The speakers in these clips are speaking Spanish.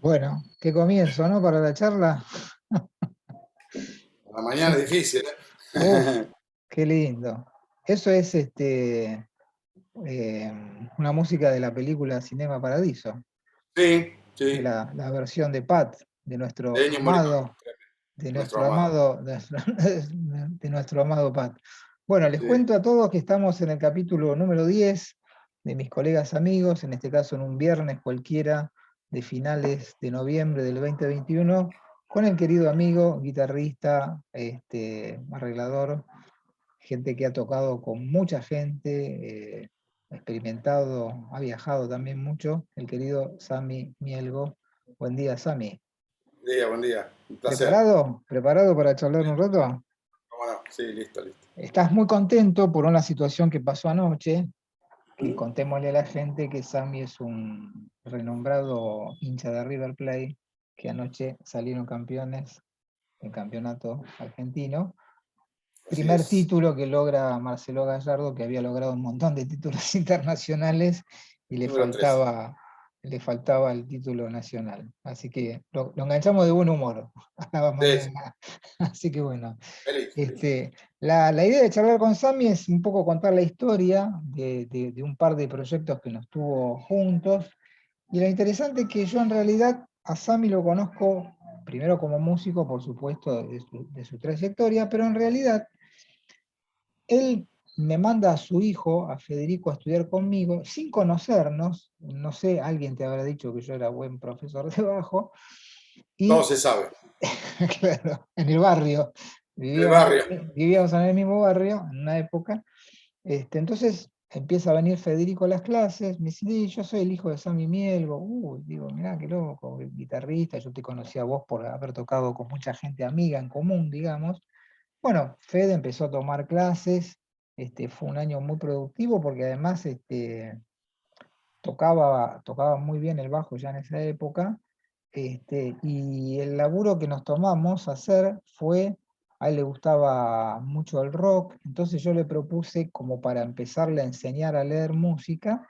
Bueno, qué comienzo, ¿no? Para la charla. La mañana es difícil, Uf, ¿eh? qué lindo. Eso es una música de la película Cinema Paradiso, Sí, de sí. la versión de Pat, de nuestro De Ennio Morricone, amado, de nuestro nuestro amado. amado, de nuestro amado Pat. Bueno, les Sí. cuento a todos que estamos en el capítulo número 10 de Mis Colegas Amigos, en este caso en un viernes cualquiera de finales de noviembre del 2021, con el querido amigo, guitarrista, arreglador, gente que ha tocado con mucha gente, experimentado, ha viajado también mucho, el querido Sami Mielgo. Buen día, Sami. Buen día. Un placer. ¿Preparado? ¿Preparado para charlar un rato? ¿Cómo no? Sí, listo, listo. Estás muy contento por una situación que pasó anoche, que ¿Mm? contémosle a la gente que Sami es un renombrado hincha de River Plate, que anoche salieron campeones del campeonato argentino. Así Primer es. título que logra Marcelo Gallardo, que había logrado un montón de títulos internacionales y Número 13. le faltaba el título nacional. Así que lo enganchamos de buen humor a la Sí, sí. mañana. Así que bueno, Feliz, feliz. la idea de charlar con Sami es un poco contar la historia de un par de proyectos que nos tuvo juntos. Y lo interesante es que yo en realidad a Sami lo conozco primero como músico, por supuesto, de su trayectoria, pero en realidad él me manda a su hijo, a Federico, a estudiar conmigo, sin conocernos. No sé, alguien te habrá dicho que yo era buen profesor de bajo. Todo Y, se sabe. claro, en el barrio, El vivíamos, barrio. vivíamos en el mismo barrio, en una época. Entonces empieza a venir Federico a las clases, me dice: "Sí, yo soy el hijo de Sammy Mielgo". Digo, mirá, qué loco, guitarrista, yo te conocí a vos por haber tocado con mucha gente amiga en común, digamos. Bueno, Fede empezó a tomar clases, fue un año muy productivo porque además tocaba muy bien el bajo ya en esa época, y el laburo que nos tomamos a hacer fue, a él le gustaba mucho el rock, entonces yo le propuse, como para empezarle a enseñar a leer música,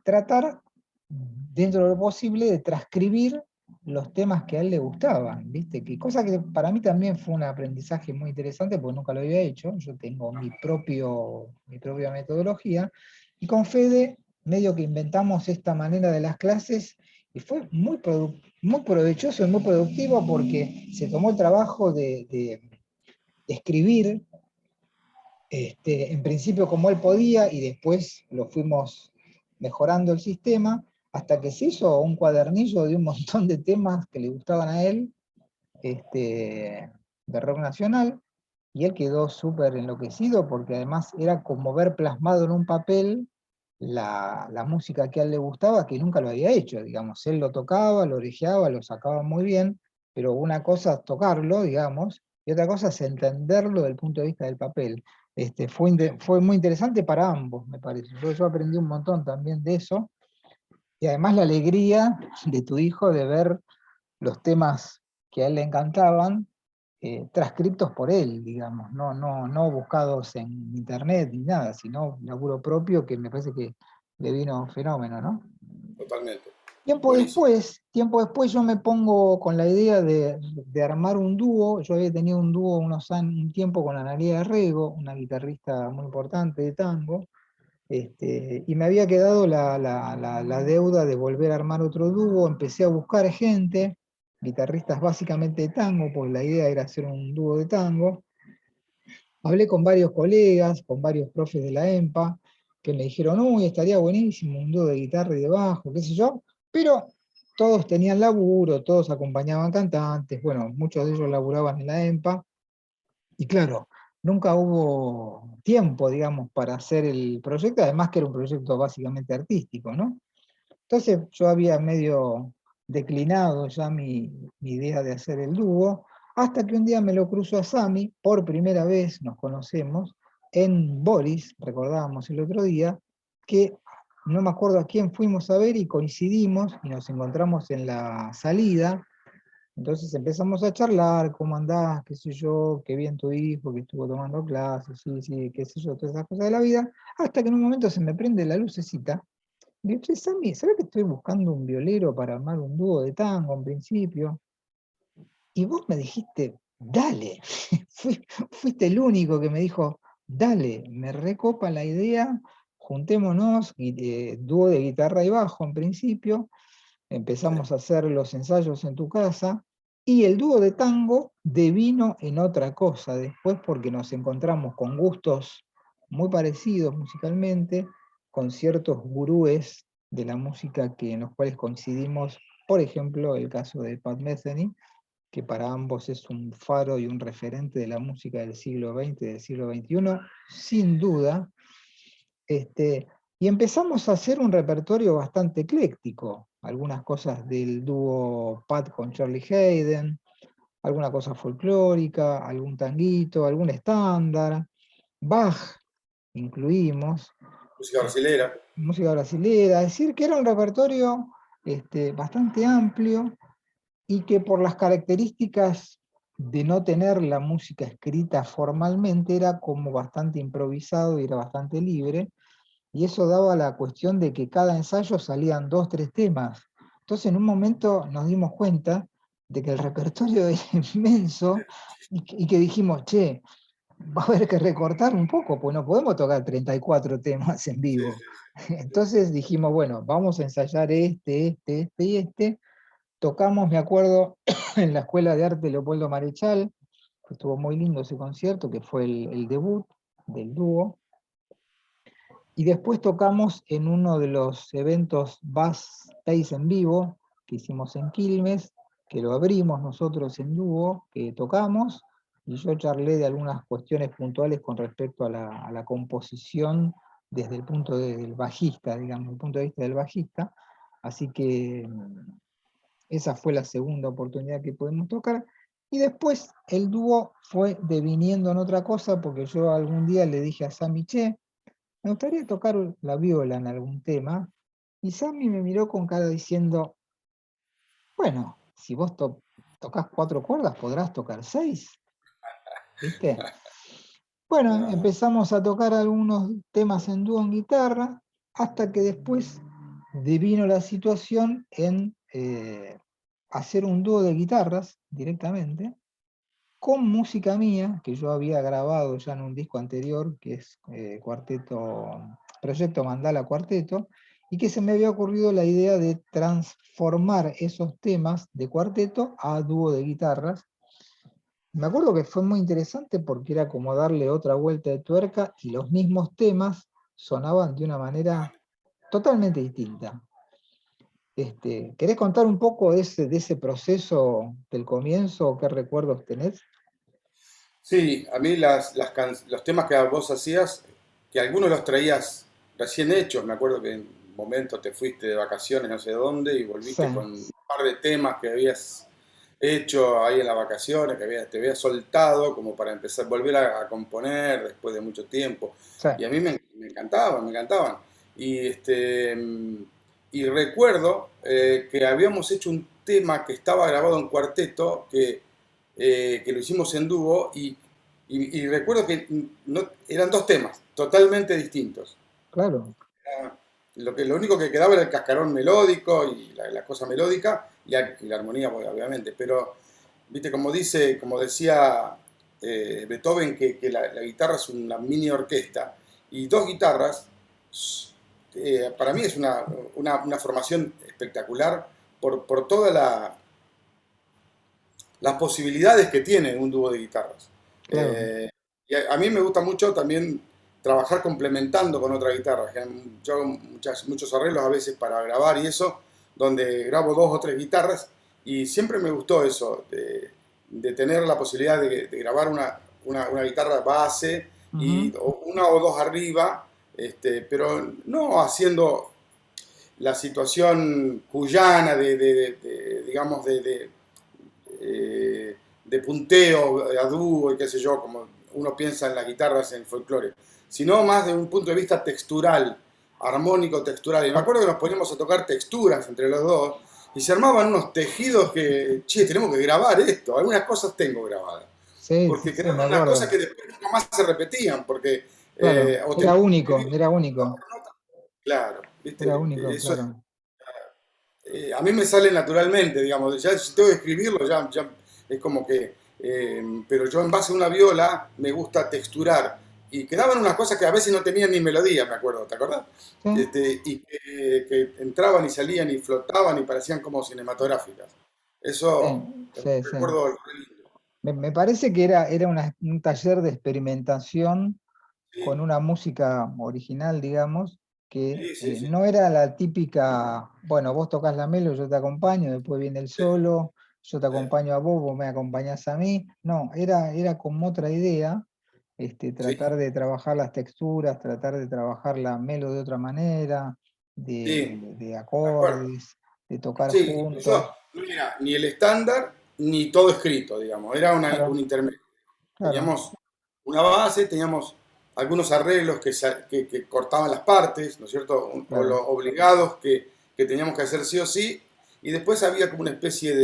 tratar, dentro de lo posible, de transcribir los temas que a él le gustaban, ¿viste? Que cosa que para mí también fue un aprendizaje muy interesante porque nunca lo había hecho, yo tengo mi propia metodología, y con Fede medio que inventamos esta manera de las clases y fue muy provechoso y muy productivo porque se tomó el trabajo de escribir, en principio como él podía, y después lo fuimos mejorando el sistema, hasta que se hizo un cuadernillo de un montón de temas que le gustaban a él, de rock nacional, y él quedó súper enloquecido porque además era como ver plasmado en un papel la música que a él le gustaba, que nunca lo había hecho, digamos. Él lo tocaba, lo orejeaba, lo sacaba muy bien, pero una cosa es tocarlo, digamos, y otra cosa es entenderlo desde el punto de vista del papel. Fue muy interesante para ambos, me parece. Yo aprendí un montón también de eso, y además la alegría de tu hijo de ver los temas que a él le encantaban, transcriptos por él, digamos, no buscados en internet ni nada, sino laburo propio, que me parece que le vino un fenómeno, ¿no? Totalmente. Buenísimo. Tiempo después yo me pongo con la idea de armar un dúo. Yo había tenido un dúo un tiempo con Analía Rego, una guitarrista muy importante de tango, y me había quedado la deuda de volver a armar otro dúo. Empecé a buscar gente, guitarristas básicamente de tango, porque la idea era hacer un dúo de tango. Hablé con varios colegas, con varios profes de la EMPA, que me dijeron, uy, estaría buenísimo un dúo de guitarra y de bajo, qué sé yo, pero todos tenían laburo, todos acompañaban cantantes, bueno, muchos de ellos laburaban en la EMPA, y claro, nunca hubo tiempo, digamos, para hacer el proyecto, además que era un proyecto básicamente artístico, ¿no? Entonces yo había medio declinado ya mi idea de hacer el dúo, hasta que un día me lo cruzo a Sami, por primera vez nos conocemos, en Boris, recordábamos el otro día, que no me acuerdo a quién fuimos a ver y coincidimos y nos encontramos en la salida. Entonces empezamos a charlar, ¿cómo andás? ¿Qué sé yo? ¿Qué bien tu hijo que estuvo tomando clases? Sí, sí, qué sé yo, todas esas cosas de la vida, hasta que en un momento se me prende la lucecita. Digo, che, Sammy, ¿sabés que estoy buscando un violero para armar un dúo de tango en principio? Y vos me dijiste, dale. Fuiste el único que me dijo, dale, me recopa la idea, juntémonos, dúo de guitarra y bajo en principio, Sí. empezamos a hacer los ensayos en tu casa, y el dúo de tango devino en otra cosa después porque nos encontramos con gustos muy parecidos musicalmente, con ciertos gurúes de la música en los cuales coincidimos, por ejemplo, el caso de Pat Metheny, que para ambos es un faro y un referente de la música del siglo XX y del siglo XXI, sin duda. Y empezamos a hacer un repertorio bastante ecléctico. Algunas cosas del dúo Pat con Charlie Hayden, alguna cosa folclórica, algún tanguito, algún estándar, Bach incluimos, Música brasilera. música brasilera, es decir, que era un repertorio bastante amplio y que por las características de no tener la música escrita formalmente era como bastante improvisado y era bastante libre, y eso daba la cuestión de que cada ensayo salían dos, tres temas. Entonces en un momento nos dimos cuenta de que el repertorio era inmenso y que dijimos, che, va a haber que recortar un poco, pues no podemos tocar 34 temas en Sí, vivo. sí, sí, Entonces dijimos, bueno, vamos a ensayar este y este. Tocamos, me acuerdo, en la Escuela de Arte Leopoldo Marechal, que estuvo muy lindo ese concierto, que fue el debut del dúo. Y después tocamos en uno de los eventos Bass Space en vivo que hicimos en Quilmes, que lo abrimos nosotros en dúo, que tocamos, y yo charlé de algunas cuestiones puntuales con respecto a la composición desde el del bajista, digamos, el punto de vista del bajista. Así que esa fue la segunda oportunidad que pudimos tocar. Y después el dúo fue deviniendo en otra cosa, porque yo algún día le dije a Sammy, che, me gustaría tocar la viola en algún tema. Y Sammy me miró con cara diciendo, bueno, si vos tocas cuatro cuerdas, podrás tocar seis, ¿viste? Bueno, No, empezamos a tocar algunos temas en dúo en guitarra, hasta que después devino la situación en hacer un dúo de guitarras directamente, con música mía, que yo había grabado ya en un disco anterior, que es Proyecto Mandala Cuarteto, y que se me había ocurrido la idea de transformar esos temas de cuarteto a dúo de guitarras. Me acuerdo que fue muy interesante porque era como darle otra vuelta de tuerca y los mismos temas sonaban de una manera totalmente distinta. ¿Querés contar un poco de ese proceso del comienzo? ¿Qué recuerdos tenés? sí, a mí los temas que vos hacías, que algunos los traías recién hechos, me acuerdo que en un momento te fuiste de vacaciones no sé dónde y Sí, volviste con un par de temas que habías hecho ahí en las vacaciones, que te habías soltado como para empezar, volver a componer después de mucho tiempo. sí, Y a mí me encantaban, me encantaban. Y, y recuerdo que habíamos hecho un tema que estaba grabado en cuarteto, que lo hicimos en dúo, y recuerdo que no, eran dos temas totalmente distintos. claro. lo único que quedaba era el cascarón melódico y la cosa melódica y la armonía, pues, obviamente. Pero, viste, como decía Beethoven, que la guitarra es una mini orquesta y dos guitarras, para mí es una formación espectacular por todas las posibilidades que tiene un dúo de guitarras. Claro. Eh, y a mí me gusta mucho también trabajar complementando con otra guitarra. Yo hago muchos arreglos a veces para grabar y eso, donde grabo dos o tres guitarras y siempre me gustó eso, de tener la posibilidad de grabar una guitarra base y una o dos arriba, pero no haciendo la situación cuyana digamos, de punteo, a dúo y qué sé yo, como uno piensa en las guitarras en el folclore, sino más de un punto de vista textural, armónico textural. Y me acuerdo que nos poníamos a tocar texturas entre los dos y se armaban unos tejidos que, che, tenemos que grabar esto. Algunas cosas tengo grabadas, Sí, sí, porque sí, me quedaban unas cosas acuerdo. que después nunca más se repetían, porque Claro, o era teníamos que único, escribir era nota único, por nota. Claro, era ¿viste? único, Eso claro. a mí me sale naturalmente, digamos, ya si tengo que escribirlo, ya es como que, pero yo en base a una viola me gusta texturar. Y quedaban unas cosas que a veces no tenían ni melodía, me acuerdo, ¿te acordás? Sí, Y que entraban y salían y flotaban y parecían como cinematográficas. Eso sí, es un sí, sí. recuerdo re lindo. Me parece que era un taller de experimentación con Sí, una música original, digamos, que sí, sí, sí. no era la típica, bueno, vos tocas la melo, yo te acompaño, después viene el solo, yo te Eh, acompaño a vos, vos me acompañás a mí. No, era como otra idea, tratar sí, de trabajar las texturas, tratar de trabajar la melo de otra manera, sí, de de acuerdo. acordes, de tocar Sí, incluso juntos. no era ni el estándar ni todo escrito, digamos, era un Claro, intermedio. claro, Teníamos una base, teníamos algunos arreglos que cortaban las partes, ¿no es cierto? O los claro. obligados que teníamos que hacer sí o sí, y después había como una especie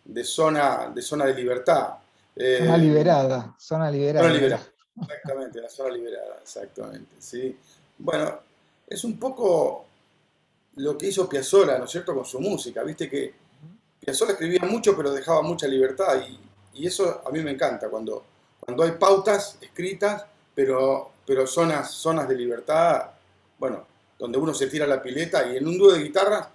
de zona de libertad. Eh, Zona Zona liberada era. liberada, exactamente, la zona liberada, exactamente, ¿sí? Bueno, es un poco lo que hizo Piazzolla, ¿no es cierto?, con su música, viste que Piazzolla escribía mucho, pero dejaba mucha libertad y eso a mí me encanta, cuando hay pautas escritas, pero zonas de libertad, bueno, donde uno se tira a la pileta y en un dúo de guitarras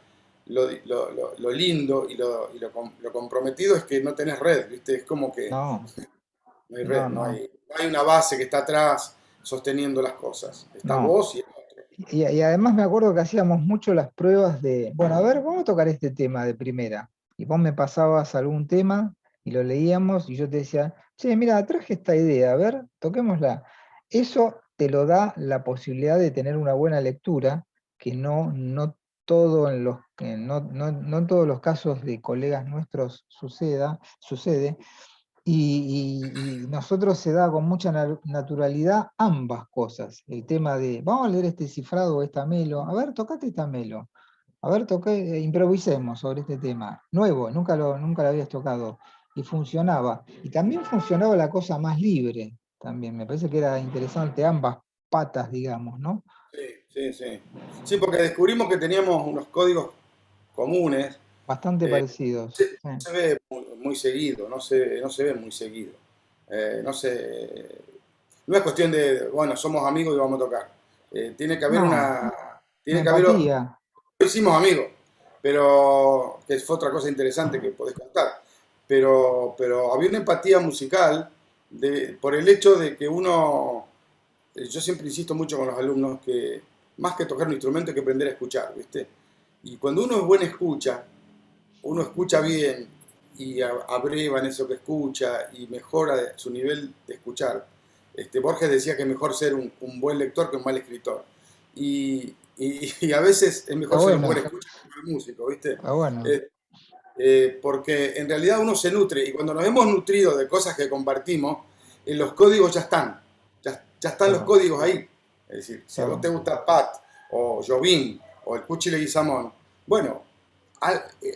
lo lindo y lo comprometido es que no tenés red, ¿viste? Es como que No, no hay red, no, no no, hay, no hay una base que está atrás sosteniendo las cosas. Estás no. vos y el otro. Y además me acuerdo que hacíamos mucho las pruebas de, bueno, a ver, vamos a tocar este tema de primera. Y vos me pasabas algún tema y lo leíamos y yo te decía, che, mira, traje esta idea, a ver, toquémosla. Eso te lo da la posibilidad de tener una buena lectura, que no todo en los, que no en todos los casos de colegas nuestros sucede. Y nosotros se da con mucha naturalidad ambas cosas. El tema de, vamos a leer este cifrado o esta melo, a ver, tocate esta melo, a ver, improvisemos sobre este tema. Nuevo, nunca lo habías tocado. Y funcionaba. Y también funcionaba la cosa más libre, también. Me parece que era interesante ambas patas, digamos, ¿no? Sí, sí, sí. Sí, porque descubrimos que teníamos unos códigos comunes. Bastante eh, parecidos. se, Sí. se ve muy seguido, no se ve muy seguido. No sé, no es cuestión de, bueno, somos amigos y vamos a tocar. Tiene que haber No, una tiene que haber, empatía. hicimos amigos, pero que fue otra cosa interesante que podés contar. Pero había una empatía musical por el hecho de que uno, yo siempre insisto mucho con los alumnos que más que tocar un instrumento hay que aprender a escuchar, ¿viste? Y cuando uno es buena escucha, uno escucha bien y abreva en eso que escucha y mejora su nivel de escuchar. Borges decía que es mejor ser un buen lector que un mal escritor. Y a veces es Está mejor ser un buen bueno, escucha que un buen músico, ¿viste? está bueno. Eh, Porque en realidad uno se nutre y cuando nos hemos nutrido de cosas que compartimos, los códigos ya están, ya están los Claro, códigos ahí. Es decir, si a vos te claro. gusta Pat o Jobim o el Cuchi Leguizamón, bueno,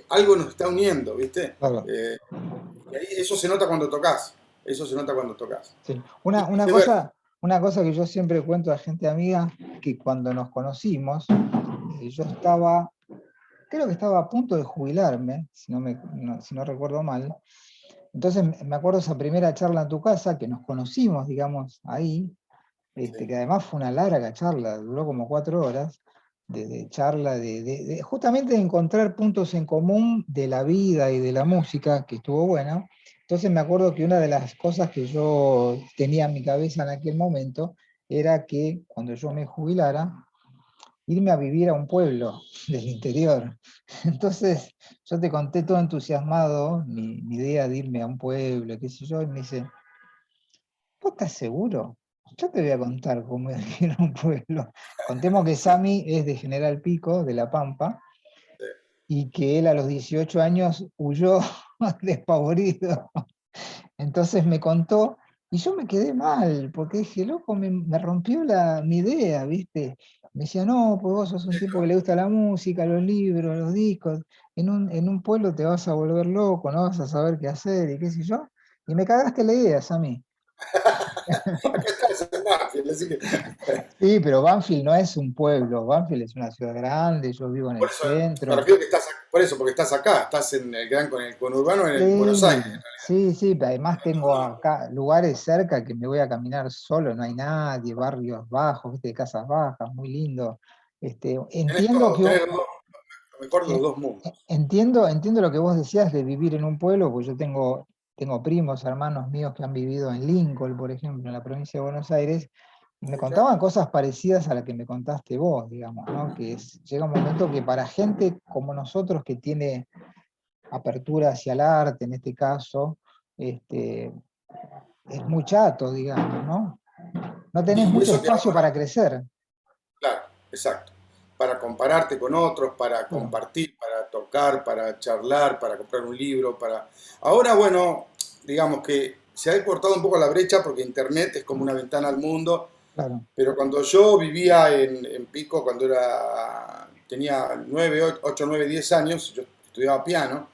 algo nos está uniendo, ¿viste? Claro. Y ahí eso se nota cuando tocas, eso se nota cuando tocas. Sí. Y Una viceversa. cosa, una cosa que yo siempre cuento a gente amiga, que cuando nos conocimos, Yo estaba, creo que estaba a punto de jubilarme, si no recuerdo mal. Entonces me acuerdo esa primera charla en tu casa, que nos conocimos, digamos, ahí, Sí, que además fue una larga charla, duró como 4 horas, de charla, justamente de encontrar puntos en común de la vida y de la música, que estuvo buena. Entonces me acuerdo que una de las cosas que yo tenía en mi cabeza en aquel momento era que cuando yo me jubilara, irme a vivir a un pueblo del interior. Entonces yo te conté todo entusiasmado, mi idea de irme a un pueblo, qué sé yo, y me dice, ¿vos estás seguro? Yo te voy a contar cómo es ir a un pueblo. Contemos que Sami es de General Pico, de La Pampa, sí. y que él a los 18 años huyó despavorido. Entonces me contó, y yo me quedé mal, porque dije, loco, me rompió mi idea, ¿viste? Me decía, no, pues vos sos un tipo que le gusta la música, los libros, los discos, en un pueblo te vas a volver loco, no vas a saber qué hacer, y qué sé yo. Y me cagaste la idea, Sami. Acá estás en Banfield, así que Sí, pero Banfield no es un pueblo, Banfield es una ciudad grande, yo vivo en por el eso me centro. refiero que estás, por eso, porque estás acá, estás en el gran con el conurbano en Buenos Sí, Aires. sí, sí, pero además tengo acá lugares cerca que me voy a caminar solo, no hay nadie, barrios bajos, ¿viste? Casas bajas, muy lindo. Tenés Entiendo todo, que, tenés lo mejor de los eh, dos mundos. entiendo lo que vos decías de vivir en un pueblo, porque yo tengo primos, hermanos míos que han vivido en Lincoln, por ejemplo, en la provincia de Buenos Aires, y me ¿Escuchás? contaban cosas parecidas a las que me contaste vos, digamos, ¿no? Llega un momento que para gente como nosotros que tiene apertura hacia el arte, en este caso, este, es muy chato, digamos, ¿no? No tenés Y mucho eso te espacio ahorra, para crecer. claro, exacto. Para compararte con otros, para Claro, compartir, para tocar, para charlar, para comprar un libro, para... Ahora, bueno, digamos que se ha cortado un poco la brecha porque Internet es como una ventana al mundo, claro. pero cuando yo vivía en Pico, cuando tenía 9, 8, 9, 10 años, yo estudiaba piano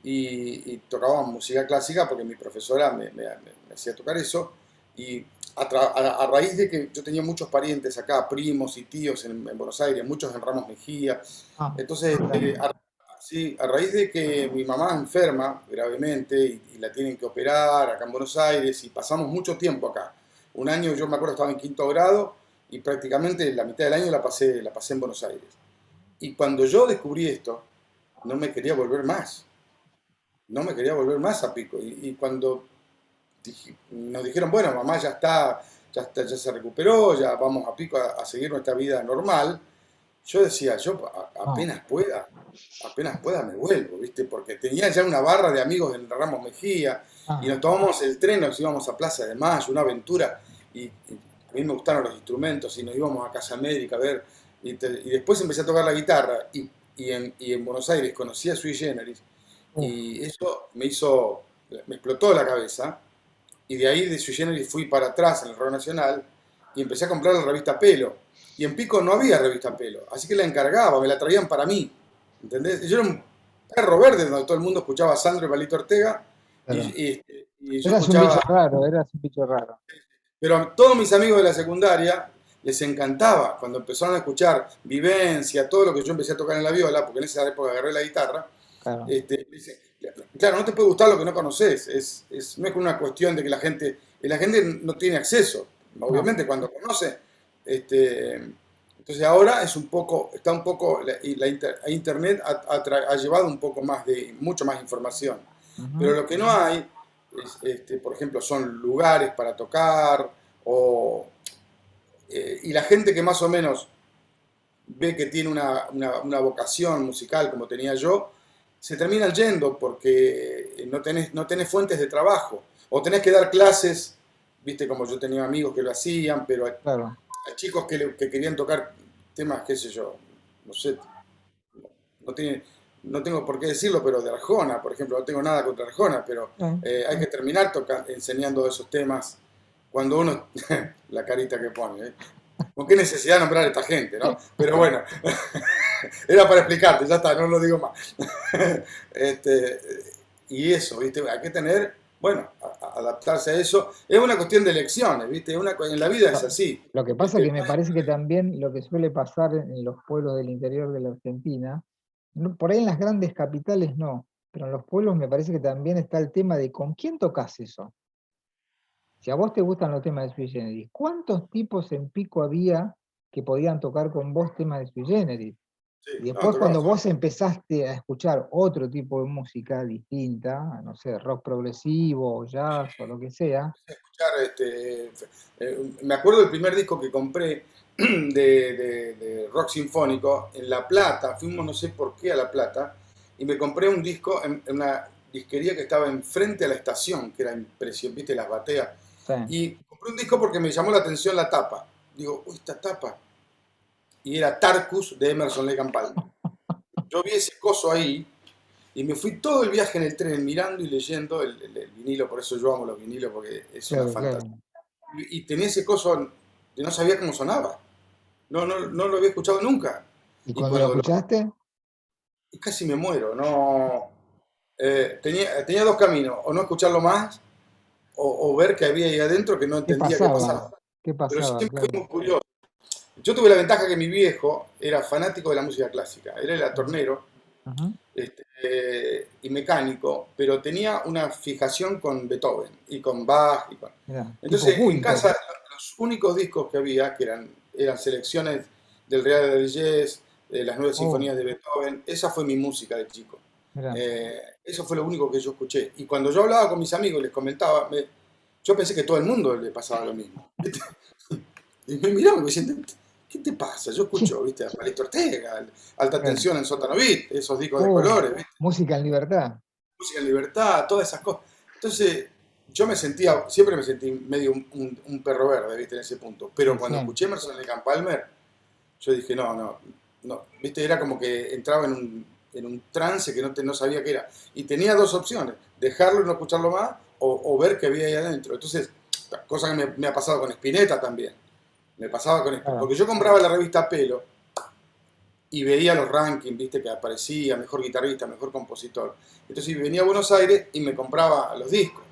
y tocaba música clásica porque mi profesora me hacía tocar eso. Y a raíz de que yo tenía muchos parientes acá, primos y tíos en Buenos Aires, muchos en Ramos Mejía, Ah, entonces, mira. sí, a raíz de que mi mamá enferma gravemente y la tienen que operar acá en Buenos Aires y pasamos mucho tiempo acá. Un año yo me acuerdo estaba en quinto grado y prácticamente la mitad del año la pasé en Buenos Aires. Y cuando yo descubrí esto, no me quería volver más. No me quería volver más a Pico. Y cuando nos dijeron, bueno, mamá ya se recuperó, ya vamos a Pico a seguir nuestra vida normal, yo decía, Ah, apenas pueda me vuelvo, ¿viste? Porque tenía ya una barra de amigos en Ramos Mejía y ah, nos tomamos el tren, nos íbamos a Plaza de Mayo, una aventura. Y a mí me gustaron los instrumentos y nos íbamos a Casa América a ver. Y después empecé a tocar la guitarra y en Buenos Aires conocí a Sui Generis uf, y eso me explotó la cabeza. Y de ahí de Sui Generis fui para atrás en el Rock Nacional y empecé a comprar la revista Pelo. Y en Pico no había revista Pelo, así que la encargaba, me la traían para mí. ¿Entendés? Yo era un perro verde donde todo el mundo escuchaba a Sandro y Palito Ortega claro. y yo Eras un bicho escuchaba, raro, eras un bicho raro. pero a todos mis amigos de la secundaria les encantaba cuando empezaron a escuchar Vivencia, todo lo que yo empecé a tocar en la viola, porque en esa época agarré la guitarra. Claro. Dice, claro, no te puede gustar lo que no conoces, no es una cuestión de que la gente no tiene acceso, No. obviamente cuando conoce, entonces ahora está un poco, Internet ha llevado un poco más mucho más información, pero Ujú. lo que no hay, por ejemplo, son lugares para tocar, y la gente que más o menos ve que tiene una vocación musical como tenía yo, se terminan yendo porque no tenés fuentes de trabajo. O tenés que dar clases, viste, como yo tenía amigos que lo hacían, pero hay Claro. chicos que querían tocar temas, qué sé yo, no sé, no, tiene, no tengo por qué decirlo, pero de Arjona, por ejemplo, no tengo nada contra Arjona, pero hay que terminar enseñando esos temas cuando uno, la carita que pone, ¿eh? ¿Con qué necesidad nombrar a esta gente, no? Pero bueno, era para explicarte, ya está, no lo digo más. Este, y eso, ¿viste? Hay que tener, bueno, adaptarse a eso. Es una cuestión de elecciones, ¿viste? En la vida es No, así. lo que pasa es que me parece que también lo que suele pasar en los pueblos del interior de la Argentina, por ahí en las grandes capitales no, pero en los pueblos me parece que también está el tema de con quién tocas eso. Si a vos te gustan los temas de Sui Generis, ¿cuántos tipos en Pico había que podían tocar con vos temas de Sui Generis? Sí, Y no, después cuando tocamos. vos empezaste a escuchar otro tipo de música distinta, no sé, rock progresivo, jazz o lo que sea, Escuchar, me acuerdo del primer disco que compré de rock sinfónico en La Plata. Fuimos no sé por qué a La Plata y me compré un disco en una disquería que estaba enfrente a la estación, que era impresionante, viste, las bateas. sí, Y compré un disco porque me llamó la atención la tapa. Digo, uy, esta tapa. Y era Tarkus de Emerson Lake and Palmer. Yo vi ese coso ahí y me fui todo el viaje en el tren mirando y leyendo el vinilo. Por eso yo amo los vinilos, porque es una claro, fantasía. claro. Y tenía ese coso que no sabía cómo sonaba. No lo había escuchado nunca. Y Y cuando lo cuando lo, escuchaste, y casi me muero. No, tenía dos caminos, o no escucharlo más, o ver que había ahí adentro que no ¿qué entendía qué pasaba? pasaba. ¿Qué Pero pasaba? siempre fui Claro. muy curioso. Yo tuve la ventaja que mi viejo era fanático de la música clásica. Él era tornero Ajá. y mecánico, pero tenía una fijación con Beethoven y con Bach. Mirá, tipo Entonces, en culto. casa, los únicos discos que había, que eran selecciones del Real del Jazz, de las nueve Oh, sinfonías de Beethoven, esa fue mi música de chico. mirá. Eso fue lo único que yo escuché. Y cuando yo hablaba con mis amigos y les comentaba, yo pensé que todo el mundo le pasaba lo mismo. ¿Viste? Y me miraban y me decían, ¿qué te pasa? Yo escucho, ¿viste? A Palito Ortega, Alta Claro. Tensión en Sótano Beat, esos discos de Oh, colores, ¿viste? música en libertad. Música en libertad, todas esas cosas. Entonces, siempre me sentí medio un perro verde, ¿viste? En ese punto. Pero Y cuando sí, escuché Emerson Lake and Palmer, yo dije, no, ¿viste? Era como que entraba en un trance que no sabía qué era. Y tenía dos opciones, dejarlo y no escucharlo más, o ver qué había ahí adentro. Entonces, cosa que me ha pasado con Spinetta también. Me pasaba con esto. claro, Porque yo compraba la revista Pelo y veía los rankings, viste, que aparecía, mejor guitarrista, mejor compositor. Entonces venía a Buenos Aires y me compraba los discos.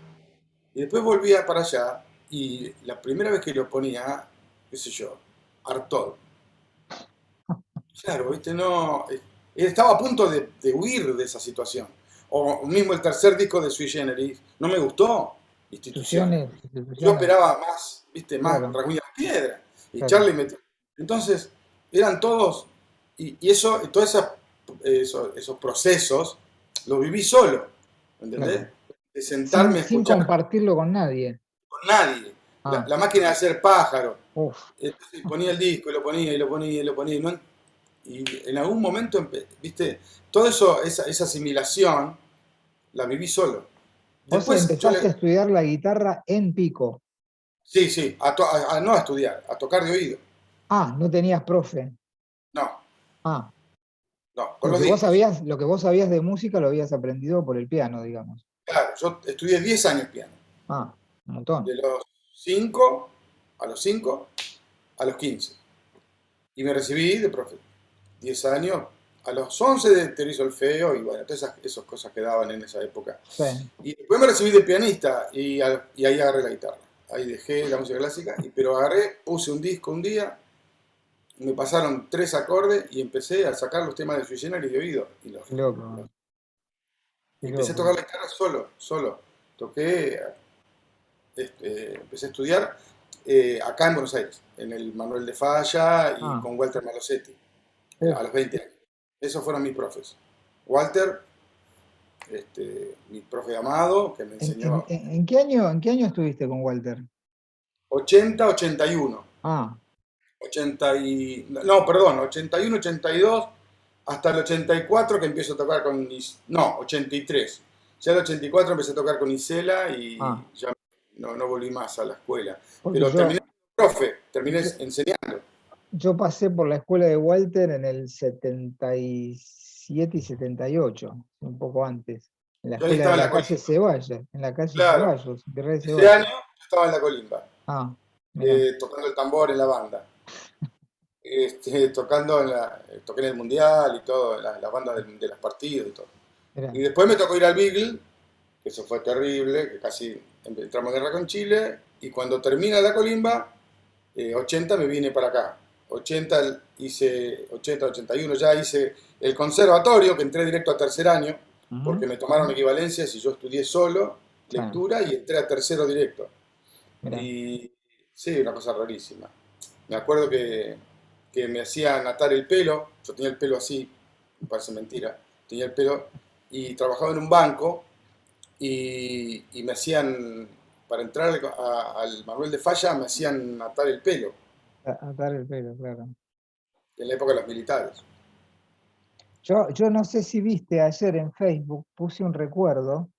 Y después volvía para allá y la primera vez que lo ponía, qué sé yo, Artaud. Claro, viste, no. Estaba a punto de huir de esa situación. O mismo el tercer disco de Sui Generis, no me gustó, Instituciones. instituciones, Yo instituciones, esperaba más, viste, más claro, Rasguña Piedra. Y claro. Charlie metió. Entonces, eran todos, y eso, y todos esos procesos los viví solo, ¿entendés? Claro. De Sin, sentarme a sin escuchar compartirlo con nadie. con nadie. La, Ah, la máquina de hacer pájaro. uff. Entonces ponía el disco y lo ponía y lo ponía y lo ponía. Y en algún momento, viste, todo eso, esa asimilación, la viví solo. Vos Después yo empezaste a estudiar la guitarra en Pico. sí, sí, no a estudiar, a tocar de oído. Ah, no tenías profe. No, Ah, no, con lo los que vos discos. sabías, lo que vos sabías de música lo habías aprendido por el piano, digamos. Claro, yo estudié 10 años piano. Ah, un montón. De los 5 a los 5 a los 15. Y me recibí de profe. 10 años. A los 11 de teoría y solfeo y bueno, todas esas cosas que daban en esa época. Sí. Y después me recibí de pianista y ahí agarré la guitarra. Ahí dejé la música clásica, pero agarré, puse un disco un día, me pasaron 3 acordes y empecé a sacar los temas de Sui Generis de oído. Qué loco, qué Y empecé a tocar loco. la guitarra solo. Toqué, empecé a estudiar acá en Buenos Aires, en el Manuel de Falla y Ah, con Walter Malosetti, a uf. los 20 años. Esos fueron mis profes. Walter, mi profe amado, que me enseñó En qué año estuviste con Walter? 80, 81. Ah, 81, 82, hasta el 84 que empiezo a tocar con, no, 83. Ya el 84 empecé a tocar con Isela y ah, ya no volví más a la escuela. porque Pero terminé profe, terminé yo, enseñando. yo pasé por la escuela de Walter en el 77 y 78, un poco antes, en la Yo ahí escuela estaba de en la la calle colimba. Ceballos, en la calle Claro, Ceballos, Virrey ese año Ceballos. yo estaba en la colimba, Ah, mira, tocando el tambor en la banda. Toqué en el mundial y todo, en la banda de los partidos y todo. mira. Y después me tocó ir al Beagle que eso fue terrible, que casi entramos en guerra con Chile, y cuando termina la colimba, 80 me vine para acá. 80 hice, 80, 81 ya hice el conservatorio, que entré directo a tercer año, porque Ujú. me tomaron equivalencias y yo estudié solo Sí, lectura y entré a tercero directo. mira, Y sí, una cosa rarísima. Me acuerdo que me hacían atar el pelo, yo tenía el pelo así, me parece mentira, tenía el pelo, y trabajaba en un banco y me hacían, para entrar al Manuel de Falla, me hacían atar el pelo, atar el pelo, claro. en la época de los militares. Yo no sé si viste ayer en Facebook, puse un recuerdo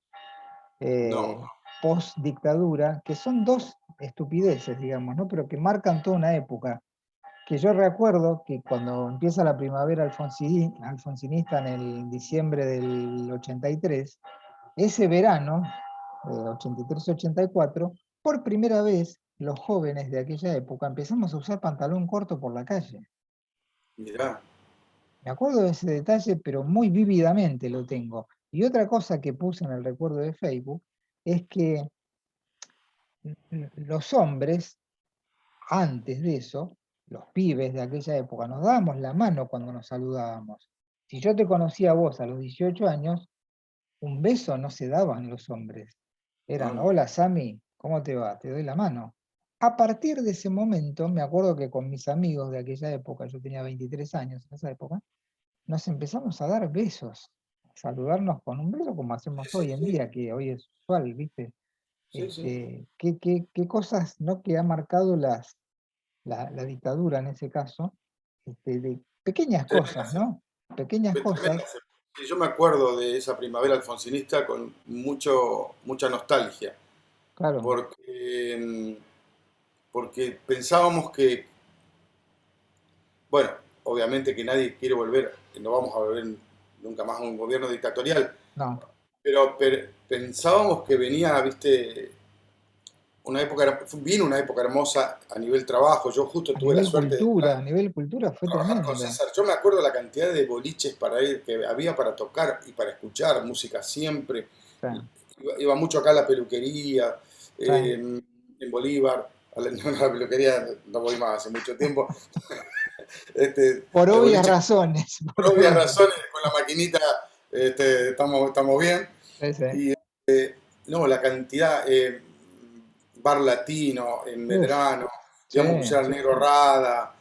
No, post dictadura, que son dos estupideces, digamos, ¿no? Pero que marcan toda una época. Que yo recuerdo que cuando empieza la primavera alfonsinista en el diciembre del 83, ese verano, 83-84, por primera vez los jóvenes de aquella época empezamos a usar pantalón corto por la calle. mirá, Me acuerdo de ese detalle, pero muy vívidamente lo tengo. Y otra cosa que puse en el recuerdo de Facebook es que los hombres, antes de eso, los pibes de aquella época, nos dábamos la mano cuando nos saludábamos. Si yo te conocía a vos a los 18 años, un beso no se daban los hombres. no, Eran, no. hola Sami, ¿cómo te va? Te doy la mano. A partir de ese momento, me acuerdo que con mis amigos de aquella época, yo tenía 23 años en esa época, nos empezamos a dar besos, a saludarnos con un beso como hacemos Sí, sí, hoy en sí, día, que hoy es usual, ¿viste? sí, sí. Qué cosas, ¿no? Que ha marcado la dictadura en ese caso, de pequeñas Tremenda, cosas, ¿no? Pequeñas fue tremenda. cosas, Sí, yo me acuerdo de esa primavera alfonsinista con mucha nostalgia, claro, porque, porque pensábamos que, bueno, obviamente que nadie quiere volver, no vamos a volver nunca más a un gobierno dictatorial, no, pero pensábamos que venía, viste, vino una época hermosa a nivel trabajo. Yo justo tuve la suerte de a nivel cultura fue trabajar con tremendo. César. Yo me acuerdo la cantidad de boliches para ir, que había para tocar y para escuchar música siempre. Sí, Iba mucho acá a la peluquería, sí. en Bolívar. No, a la peluquería no voy más hace mucho tiempo. Por Al obvias boliche, razones, por por obvias obvias. razones, con la maquinita estamos bien. Sí, sí. Y no, la cantidad, bar latino en Uf, Medrano, sí, íbamos a escuchar al Negro Rada,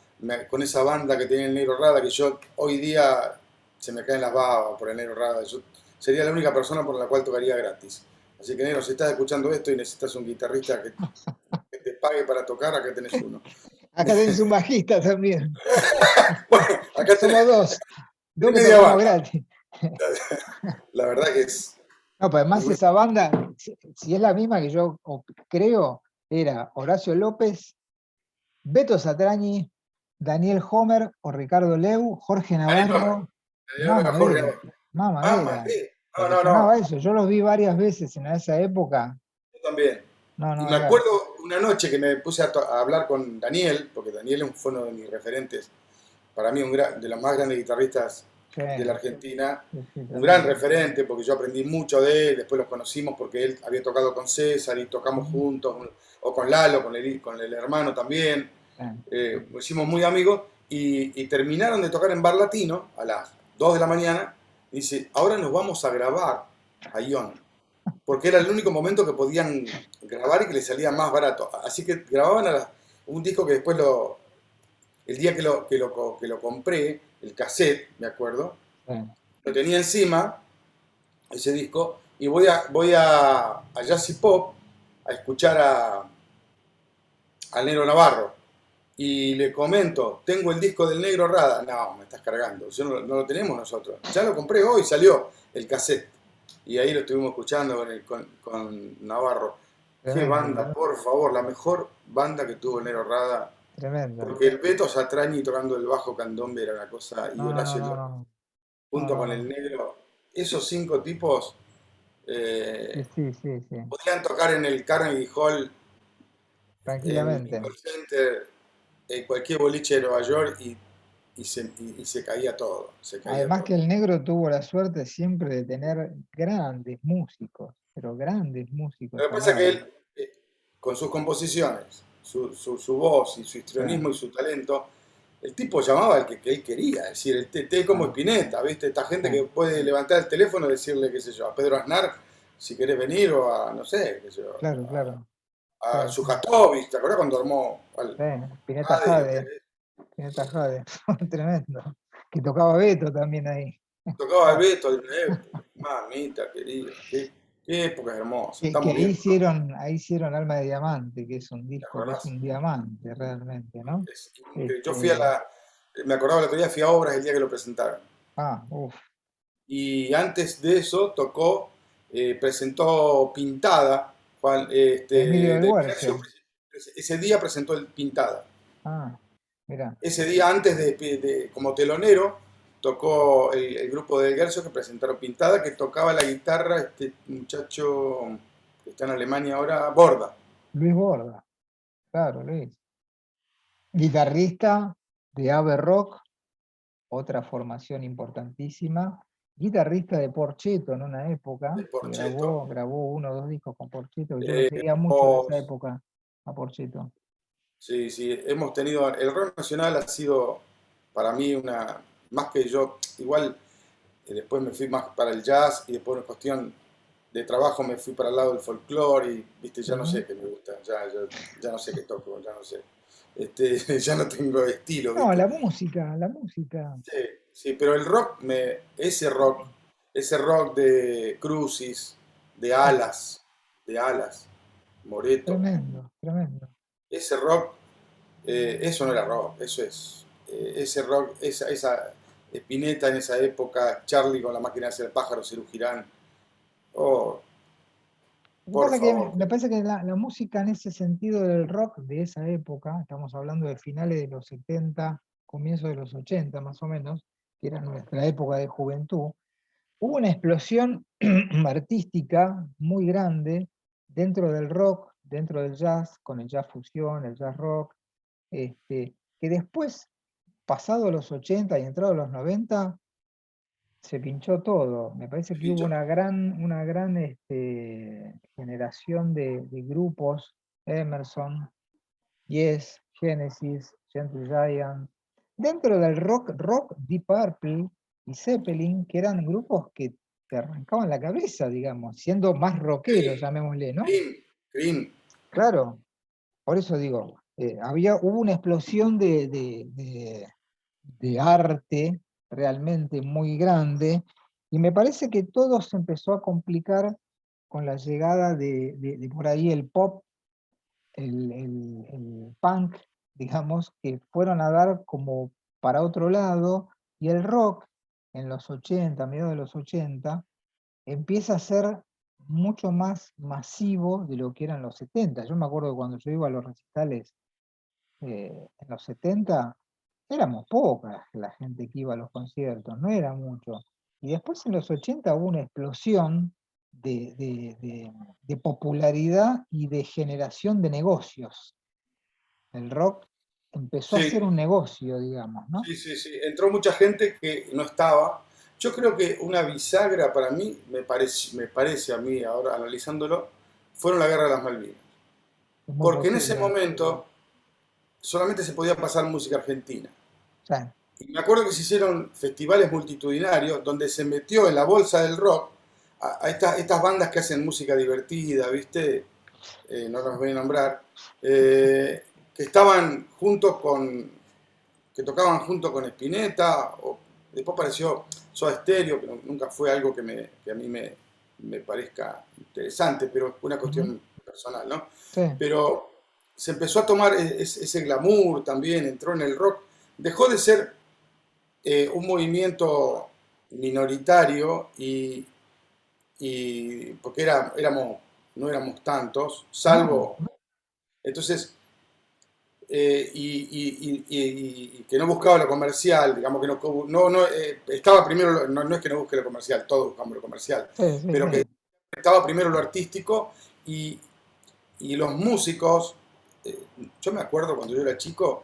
con esa banda que tenía el Negro Rada, que yo hoy día se me caen las babas por el Negro Rada. Yo sería la única persona por la cual tocaría gratis. Así que, Negro, si estás escuchando esto y necesitas un guitarrista que te pague para tocar, acá tenés uno. acá tenés un bajista también. Bueno, acá tenés, Somos dos que media tocamos banda. gratis. La verdad que es No, pues además muy... esa banda, si es la misma que yo creo, era Horacio López, Beto Satrañi, Daniel Homer o Ricardo Leu, Jorge Daniel Homer. Navarro, Daniel Homer, Jorge. mamá Mamá, era, sí. No, porque no, no. sonaba eso, yo los vi varias veces en esa época, Yo también. no, Y no, me era, acuerdo una noche que me puse a hablar con Daniel, porque Daniel fue uno de mis referentes, para mí de los más grandes guitarristas sí, de la Argentina, sí, sí, un gran tremendo. referente, porque yo aprendí mucho de él, después los conocimos porque él había tocado con César y tocamos Ujú, juntos, o con Lalo, con el hermano también, sí. nos hicimos muy amigos y terminaron de tocar en Bar Latino a las 2 de la mañana, y dice, ahora nos vamos a grabar a Ion, porque era el único momento que podían grabar y que les salía más barato. Así que grababan un disco que después el día que lo compré, el cassette, me acuerdo, Sí. lo tenía encima, ese disco, y voy a Jazz y Pop a escuchar al Negro Navarro. Y le comento, tengo el disco del Negro Rada. No, me estás cargando, yo no lo tenemos nosotros. Ya lo compré hoy, salió el cassette. Y ahí lo estuvimos escuchando con Navarro. Qué Tremendo, banda, por favor, la mejor banda que tuvo el Negro Rada. tremendo. Porque el Beto Satrañi tocando el bajo candombe era una cosa, y No, no, no, Horacio no, López, no, no, junto no, con el no. Negro, esos cinco tipos Sí, sí, sí, sí, podían tocar en el Carnegie Hall, en el tranquilamente. Center, en cualquier boliche de Nueva York, y y se caía todo, se caía Además todo. que el negro tuvo la suerte siempre de tener grandes músicos, pero grandes músicos Lo que al pasa es que lado. él, con sus composiciones, su voz y su O sea, histrionismo y su talento, el tipo llamaba al que él quería, es decir, el como claro, Spinetta, ¿viste? Esta gente que claro, puede levantar el teléfono y decirle, qué sé yo, a Pedro Aznar, si querés venir, o a, no sé, qué sé yo, claro, claro, a claro, claro. Sujatovic, ¿te acuerdas cuando armó al Spinetta Jade, lo que Jade, Spinetta Jade, tremendo. Que tocaba Beto también ahí. tocaba el Oh, Beto de una época? Mamita querida, qué época hermosa, que está muriendo, ¿no? ahí hicieron Alma de Diamante, que es un ¿Te disco que es acordás? un diamante realmente, ¿no? Es increíble. Yo fui a Este, me acordaba el otro día, fui a Obras el día que lo presentaron. uff, Y antes de eso tocó, presentó Pintada, Juan, Emilio del del Guercio, Guercio. ese día presentó el Pintada. Ah, mira, Ese día antes como telonero, tocó el grupo del Guercio que presentaron Pintada, que tocaba la guitarra este muchacho que está en Alemania ahora, Borda. Luis Borda, claro, Luis. Guitarrista de Ave Rock, otra formación importantísima. Guitarrista de Porcheto en una época, De que Porchetto. grabó uno o dos discos con Porcheto, yo lo Eh, seguía mucho en esa hemos- época a Porcheto. sí, sí, hemos tenido, el rock nacional ha sido para mí una, más que yo, igual después me fui más para el jazz y después en cuestión de trabajo me fui para el lado del folclore y, viste, ya no Ujú. sé qué me gusta, ya no sé qué toco, ya no sé, ya no tengo estilo, No, viste. la música. Sí, sí, pero el rock, ese rock de Crucis, Sí, de Alas, Moreto, tremendo, tremendo. ese rock, eso no era rock, eso es, ese rock, esa Spinetta en esa época, Charlie con la máquina de hacer pájaros, Serú Girán, oh, Lo que por pasa que favor. me parece que la música en ese sentido del rock de esa época, estamos hablando de finales de los 70, comienzos de los 80 más o menos, que era nuestra época de juventud, hubo una explosión artística muy grande dentro del rock, dentro del jazz, con el jazz fusión, el jazz rock, que después, pasado los 80 y entrado los 90 se pinchó todo. Me parece que hubo Pincho. una gran generación de grupos, Emerson, Yes, Genesis, Gentle Giant, dentro del rock, Deep Purple y Zeppelin, que eran grupos que te arrancaban la cabeza, digamos, siendo más rockeros, Cream, llamémosle, ¿no? Cream. Claro, por eso digo, hubo una explosión de arte realmente muy grande, y me parece que todo se empezó a complicar con la llegada de por ahí el pop, el punk, digamos, que fueron a dar como para otro lado, y el rock en los 80 mediados de los 80 empieza a ser mucho más masivo de lo que eran los 70. Yo me acuerdo que cuando yo iba a los recitales en los 70 éramos pocas la gente que iba a los conciertos, no era mucho. Y después en los 80 hubo una explosión de popularidad y de generación de negocios. El rock empezó a ser Sí, un negocio, digamos, ¿no? sí, sí, sí. Entró mucha gente que no estaba. Yo creo que una bisagra para mí, me parece a mí, ahora analizándolo, fueron la Guerra de las Malvinas. Es muy Porque en ese posible. momento solamente se podía pasar música argentina. Sí, Y me acuerdo que se hicieron festivales multitudinarios donde se metió en la bolsa del rock a estas bandas que hacen música divertida, ¿viste? No las voy a nombrar, que estaban juntos que tocaban junto con Spinetta, o después apareció Soda Stereo, que nunca fue algo que a mí me parezca interesante, pero es una ujú, cuestión personal, ¿no? sí, Pero se empezó a tomar ese glamour también, entró en el rock, dejó de ser un movimiento minoritario y porque no éramos tantos, no, salvo, entonces, y que no buscaba lo comercial, digamos que estaba primero, no es que no busque lo comercial, todos buscamos lo comercial, sí, sí, pero que sí. estaba primero lo artístico y, y los músicos, yo me acuerdo cuando yo era chico,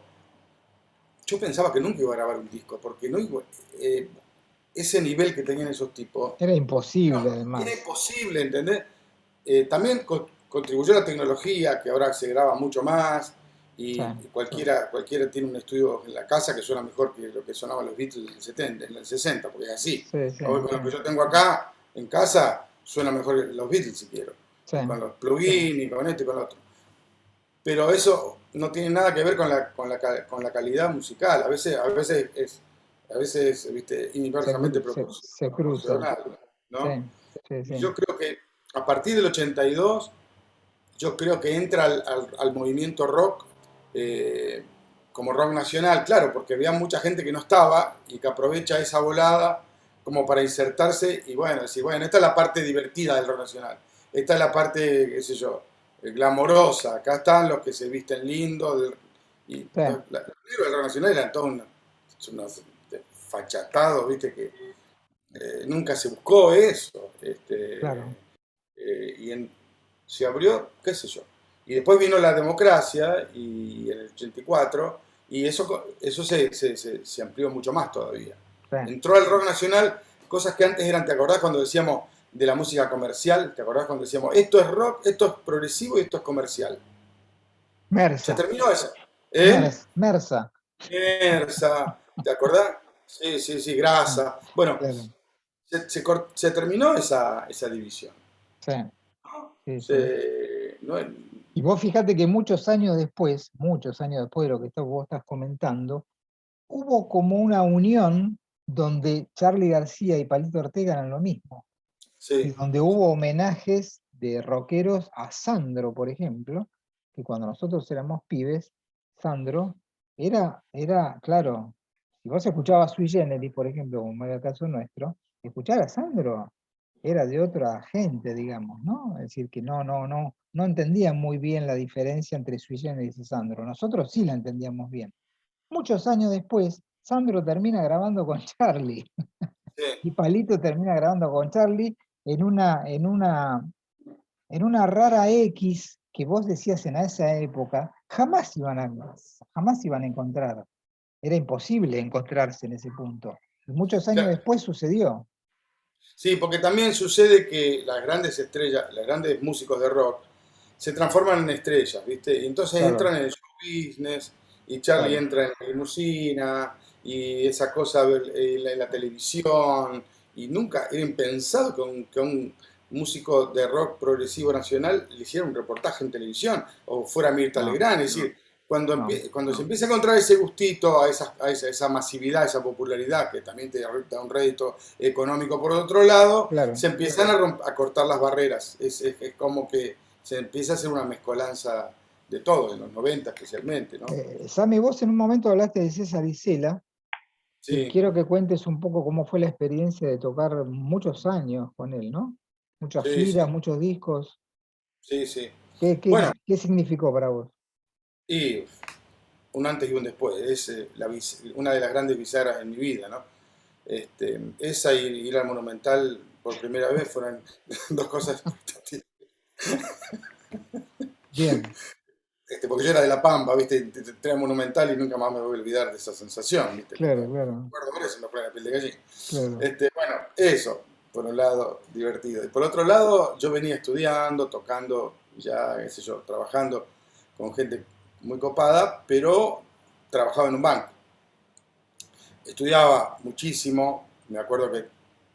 yo pensaba que nunca iba a grabar un disco, porque no eh, ese nivel que tenían esos tipos, Era no, imposible era además. imposible, ¿entendés? También contribuyó la tecnología, que ahora se graba mucho más, Sí, y cualquiera tiene un estudio en la casa que suena mejor que lo que sonaban los Beatles en el 70, en el 60, porque es así. sí, sí, Hoy con sí, lo que yo tengo acá en casa suena mejor los Beatles si quiero, sí, y con los plugins, y con esto y con lo otro. Pero eso no tiene nada que ver con la calidad musical. A veces, viste, inversamente se cruza. proporcional, Sí, ¿no? sí, Y sí. yo creo que a partir del 82, yo creo que entra al movimiento rock eh, como rock nacional, claro, porque había mucha gente que no estaba y que aprovecha esa volada como para insertarse y bueno, decir, bueno, esta es la parte divertida del rock nacional, esta es la parte, qué sé yo, glamorosa, acá están los que se visten lindos, y Sí, los negros del rock nacional eran todos unos fachatados, viste, que nunca se buscó eso. claro. Se abrió, qué sé yo. Y después vino la democracia y en el 84 y eso se amplió mucho más todavía. Sí. Entró al rock nacional cosas que antes eran, ¿te acordás cuando decíamos de la música comercial? ¿Te acordás cuando decíamos esto es rock, esto es progresivo y esto es comercial? Se Mersa, terminó esa. ¿Eh? Mersa. Mersa, ¿te acordás? Sí, sí, sí, Sí, grasa. Bueno, claro. se terminó esa división. Sí, sí, sí. No, Y vos fíjate que muchos años después de lo que vos estás comentando, hubo como una unión donde Charly García y Palito Ortega eran lo mismo, y sí, donde hubo homenajes de rockeros a Sandro, por ejemplo, que cuando nosotros éramos pibes, Sandro claro, si vos escuchabas Sui Generis, por ejemplo, como era el caso nuestro, escuchar a Sandro era de otra gente, digamos, ¿no? Es decir, que no entendían muy bien la diferencia entre Sui Generis y Sandro. Nosotros sí la entendíamos bien. Muchos años después, Sandro termina grabando con Charlie sí. y Palito termina grabando con Charlie en una rara X que vos decías en esa época, jamás iban a encontrar. Era imposible encontrarse en ese punto. Y muchos años Claro, después sucedió. sí, porque también sucede que las grandes estrellas, los grandes músicos de rock, se transforman en estrellas, ¿viste? Y entonces Claro, entran en el show business, y Charlie claro. entra en la limusina, y esa cosa en la televisión, y nunca era impensado que a un músico de rock progresivo nacional le hiciera un reportaje en televisión, o fuera Mirta No, Legrand, es decir, no. cuando se empieza a encontrar ese gustito, a esa masividad, esa popularidad, que también te da un rédito económico por otro lado, Claro. se empiezan a cortar las barreras. Es como que se empieza a hacer una mezcolanza de todo, en los 90 especialmente, ¿no? Sammy, vos en un momento hablaste de César Isela y Sí, quiero que cuentes un poco cómo fue la experiencia de tocar muchos años con él, ¿no? Muchas sí, giras, sí, muchos discos. sí, sí. ¿Qué, qué, Bueno, qué significó para vos? y un antes y un después, es una de las grandes bisagras en mi vida, ¿no? Esa y ir al Monumental por primera vez fueron dos cosas. Bien, Porque yo era de La Pampa, ¿viste? Entré al Monumental y nunca más me voy a olvidar de esa sensación, ¿viste? claro, claro, Recuerdo por eso me pone la piel de gallina. claro. Bueno, eso, por un lado, divertido. Y por otro lado, yo venía estudiando, tocando, ya, qué sé yo, trabajando con gente muy copada, pero trabajaba en un banco. Estudiaba muchísimo, me acuerdo que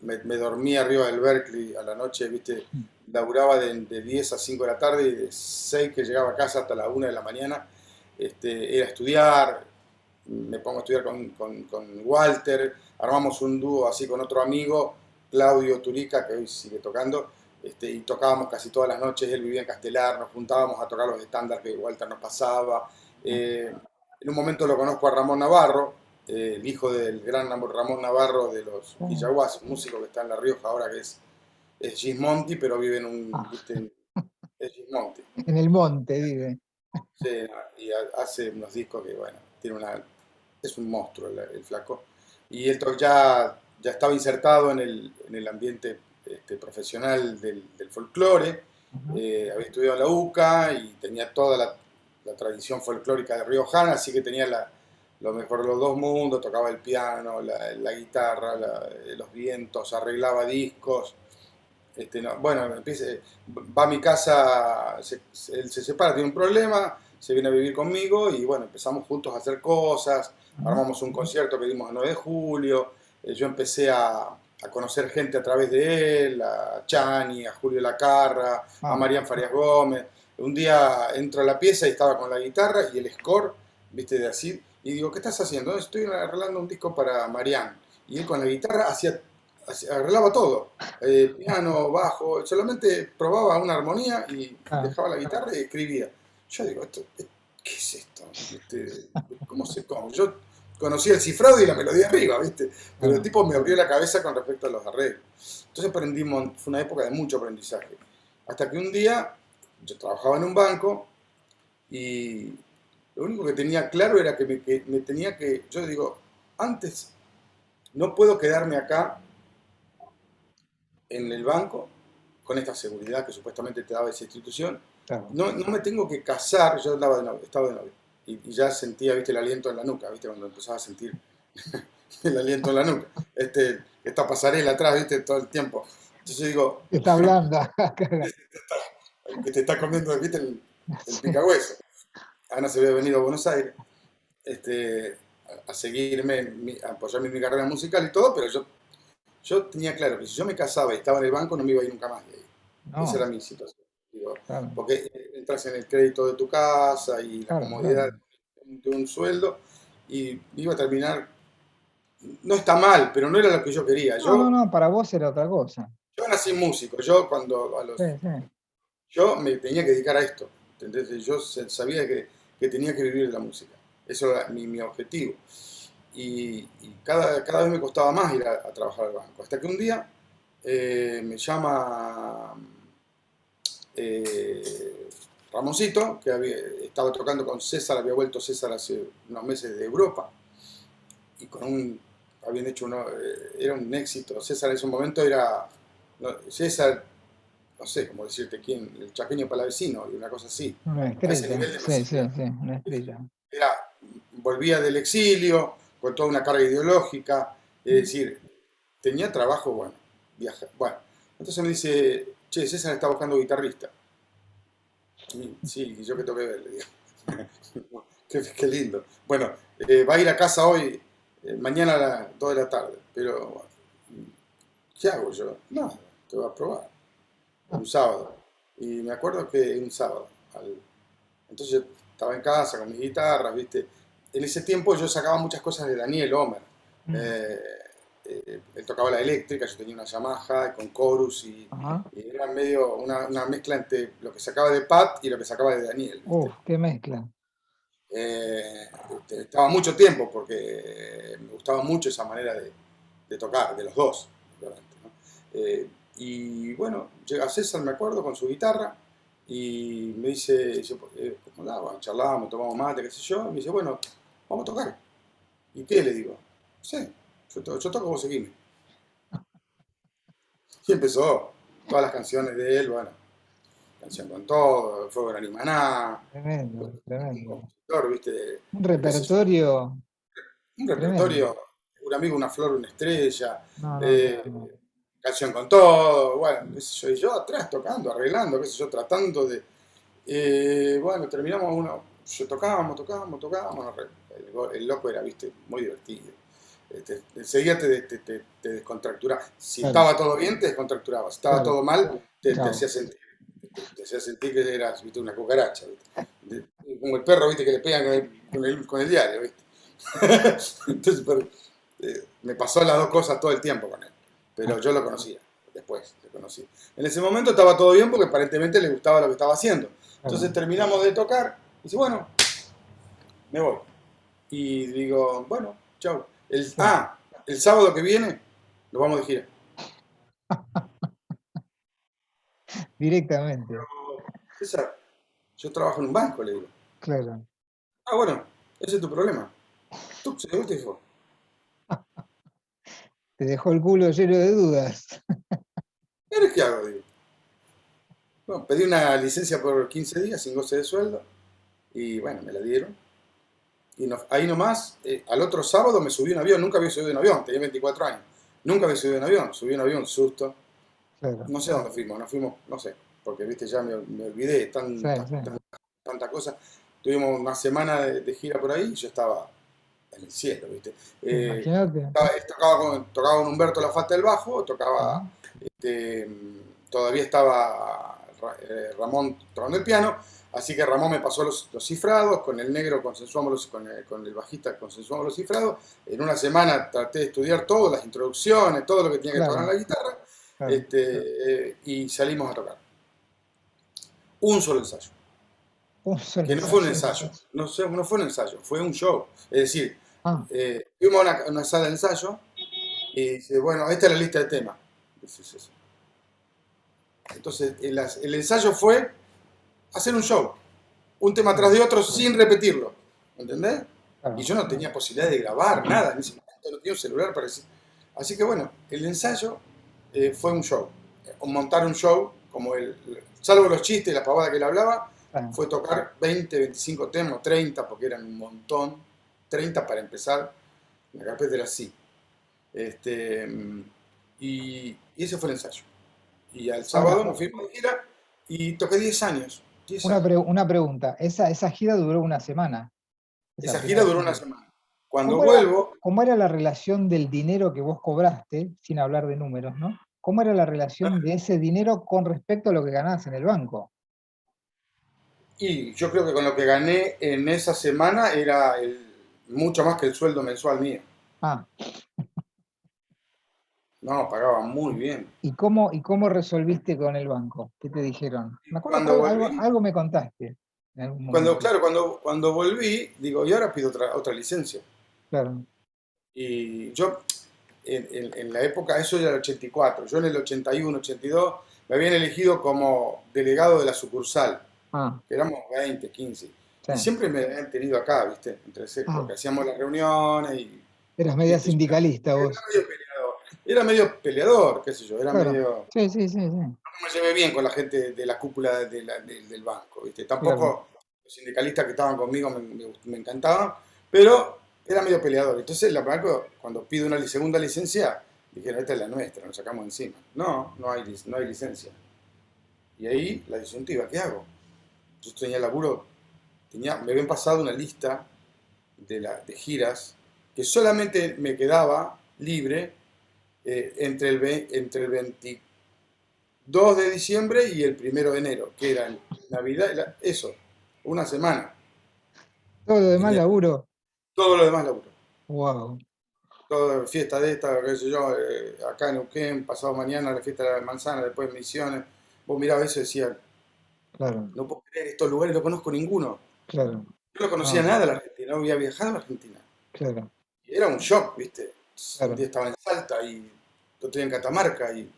me dormía arriba del Berkeley a la noche, ¿viste? Laburaba de 10 a 5 de la tarde y de 6 que llegaba a casa hasta la 1 de la mañana. Era estudiar, me pongo a estudiar con Walter, armamos un dúo así con otro amigo, Claudio Turica, que hoy sigue tocando, y tocábamos casi todas las noches, él vivía en Castelar, nos juntábamos a tocar los estándares que Walter nos pasaba. En un momento lo conozco a Ramón Navarro, el hijo del gran Ramón Navarro de los Ah, Villaguas, un músico que está en La Rioja ahora que es Gismonti, pero vive en un, ah, viste, es Gismonti. en el monte, vive. Sí, y hace unos discos que, bueno, es un monstruo el flaco. Y él ya estaba insertado en el ambiente profesional del folclore, Ujú. había estudiado en la UCA y tenía toda la tradición folclórica de riojana, así que tenía lo mejor de los dos mundos, tocaba el piano, la guitarra, los vientos, arreglaba discos. Bueno, va a mi casa, él se separa, tiene un problema, se viene a vivir conmigo y bueno, empezamos juntos a hacer cosas, Ah, armamos un concierto que dimos el 9 de julio, yo empecé a conocer gente a través de él, a Chani, a Julio Lacarra, a ah, Marian Farias Gómez. Un día entro a la pieza y estaba con la guitarra y el score, viste, de así, y digo, ¿qué estás haciendo? "No, estoy arreglando un disco para Marian". Y él con la guitarra arreglaba todo, piano, bajo, solamente probaba una armonía y ah, dejaba la guitarra y escribía. Yo digo, ¿qué es esto? ¿Cómo se come? Yo conocía el cifrado y la melodía arriba, ¿viste? Pero el ah. tipo me abrió la cabeza con respecto a los arreglos. Entonces aprendimos, fue una época de mucho aprendizaje. Hasta que un día yo trabajaba en un banco y lo único que tenía claro era que me tenía que, yo digo, antes no puedo quedarme acá en el banco, con esta seguridad que supuestamente te daba esa institución, Claro. no me tengo que casar, yo andaba de novio, estaba de novio, y ya sentía, viste, el aliento en la nuca, viste, cuando empezaba a sentir el aliento en la nuca, esta pasarela atrás, viste, todo el tiempo. Entonces yo digo, Está blanda. que te está comiendo, viste, el Sí, picahueso. Ana se había venido a Buenos Aires a seguirme, a apoyarme en mi carrera musical y todo, pero yo tenía claro que si yo me casaba y estaba en el banco no me iba a ir nunca más de ahí. Esa era no, mi situación. Digo, claro, porque entras en el crédito de tu casa y la claro, claro. comodidad de un sueldo y iba a terminar, no está mal, pero no era lo que yo quería. No, no, no, para vos era otra cosa. Yo nací músico, yo cuando Sí, sí, yo me tenía que dedicar a esto, ¿entendés? Yo sabía que tenía que vivir de la música, eso era mi objetivo. Y cada vez me costaba más ir a trabajar al banco, hasta que un día me llama eh, Ramoncito, que estaba tocando con César, había vuelto César hace unos meses de Europa, y habían hecho era un éxito. César en ese momento era, César, no sé cómo decirte quién, el chaqueño palavecino, y una cosa así, una a ese estrella. nivel de Sí, sí, masividad. sí, una estrella. Era, volvía del exilio, con toda una carga ideológica, es decir, tenía trabajo, bueno, bueno. Entonces me dice, che, César está buscando guitarrista. Sí, y yo que tengo que ver, le digo. Qué lindo. Bueno, va a ir a casa hoy, mañana a las 2 de la tarde, pero bueno, ¿qué hago yo? No, te voy a probar. Ah, Un sábado. Y me acuerdo que un sábado. Entonces yo estaba en casa con mis guitarras, ¿viste? En ese tiempo yo sacaba muchas cosas de Daniel Homer. mm, Eh, Él tocaba la eléctrica, yo tenía una Yamaha con chorus ajá. y era medio una mezcla entre lo que sacaba de Pat y lo que sacaba de Daniel, ¿viste? Uf, qué mezcla. Estaba mucho tiempo porque me gustaba mucho esa manera de tocar, de los dos, obviamente, ¿no? Y bueno, llega César, me acuerdo, con su guitarra y me dice, ¿cómo andaba? Charlábamos, tomamos mate, qué sé yo, y me dice, bueno, vamos a tocar. ¿Y qué? Le digo, sí, yo toco, vos seguime. Y empezó todas las canciones de él, bueno, Canción con Todo, Fuego de la Limaná, Tremendo, un tremendo. compositor, ¿viste? Un Qué sé yo, repertorio un tremendo. repertorio, un amigo, una flor, una estrella, No, no, no, eh, no. Canción con Todo, bueno, qué sé yo, y yo atrás tocando, arreglando, qué sé yo, tratando de... bueno, terminamos tocábamos, el loco era, viste, muy divertido. Enseguida te descontracturaba. Si Claro, estaba todo bien, te descontracturaba. Si estaba claro. todo mal, te Chao. te hacía sentir que eras, viste, una cucaracha, ¿viste? Como el perro, viste, que le pegan con el diario, viste. Entonces, me pasó las dos cosas todo el tiempo con él. Pero yo lo conocía, después lo conocí. En ese momento estaba todo bien porque aparentemente le gustaba lo que estaba haciendo. Claro. Entonces terminamos de tocar y dice, bueno, me voy. Y digo, bueno, chao. Sí, El sábado que viene nos vamos de gira. directamente. César, yo trabajo en un banco, le digo. Claro. Ah, bueno, ese es tu problema. Tú se gusta y fue. Te dejó el culo lleno de dudas. ¿Eres qué hago? Digo. Bueno, pedí una licencia por 15 días sin goce de sueldo y bueno, me la dieron. Y ahí nomás, al otro sábado me subí a un avión, nunca había subido a un avión, tenía 24 años. Nunca había subido a un avión, subí a un avión, susto. claro. No sé a dónde fuimos, nos fuimos, no sé, porque viste, ya me olvidé de Sí, sí. tanta cosa. Tuvimos una semana de gira por ahí y yo estaba en el cielo, viste. Imagínate. Tocaba con Humberto La Fata del bajo, tocaba, Sí, este, todavía estaba Ramón tocando el piano, así que Ramón me pasó los cifrados, con el negro consensuamos con el bajista consensuamos los cifrados. En una semana traté de estudiar todo, las introducciones, todo lo que tenía que tocar en claro, la guitarra, claro. y salimos a tocar. Un solo ensayo, Un solo que no fue un ensayo. ensayo, no fue un ensayo, fue un show. Es decir, Ah, fuimos a una sala de ensayo y dice, bueno, esta es la lista de temas. Dices eso. Entonces, el ensayo fue hacer un show, un tema tras claro, de otro sin repetirlo, ¿entendés? Y claro, yo no tenía posibilidad de grabar nada, en ese momento no tenía un celular para decir. Así que bueno, el ensayo fue un show, montar un show, salvo los chistes y la pavada que él hablaba, claro. fue tocar 20, 25 temas, 30, porque eran un montón, 30 para empezar, la carpeta era así. Este, y ese fue el ensayo. Y al Ahora, sábado nos fuimos de gira y toqué 10 años. 10 una, años. una pregunta. Esa gira duró una semana, esa Esa gira primera duró una gira. semana. Cuando vuelvo, Cómo era la relación del dinero que vos cobraste, sin hablar de números, ¿no? ¿Cómo era la relación de ese dinero con respecto a lo que ganabas en el banco? y yo creo que con lo que gané en esa semana era mucho más que el sueldo mensual mío. Ah, No, pagaba muy bien. y cómo resolviste con el banco? ¿Qué te dijeron? Y Me acuerdo que cuando volví, algo me contaste en algún momento. claro, cuando volví, digo, y ahora pido otra licencia. Claro. Y yo, en la época, eso era el 84, yo en el 81, 82, me habían elegido como delegado de la sucursal, Ah, que éramos 20, 15. sí. Y siempre me habían tenido acá, ¿viste? Ah, Porque hacíamos las reuniones y, eras media ¿viste? Yo sindicalista era vos. medio peleador. Era medio peleador, qué sé yo, era Claro. medio... Sí, sí, sí, sí. No me llevé bien con la gente de la cúpula del banco, ¿viste? Claro. Tampoco los sindicalistas que estaban conmigo me encantaban, pero era medio peleador. Entonces, la verdad, que cuando pido una segunda licencia, dijeron, esta es la nuestra, nos sacamos encima. No, no hay licencia. Y ahí la disyuntiva, ¿qué hago? Yo tenía laburo, me habían pasado una lista de giras que solamente me quedaba libre entre el 22 de diciembre y el 1 de enero, que era Navidad, eso, una semana. Todo lo demás Tenía laburo. todo lo demás laburo. Wow. Toda fiesta de esta, qué sé yo, acá en Neuquén, pasado mañana la fiesta de la manzana, después Misiones. Vos mirabas eso y decías, Claro, no puedo creer, estos lugares no conozco ninguno. claro. Yo no conocía No, nada de la Argentina, no había viajado a la Argentina. claro, Y era un shock, ¿viste? Un claro. día estaba en Salta y otro día en Catamarca y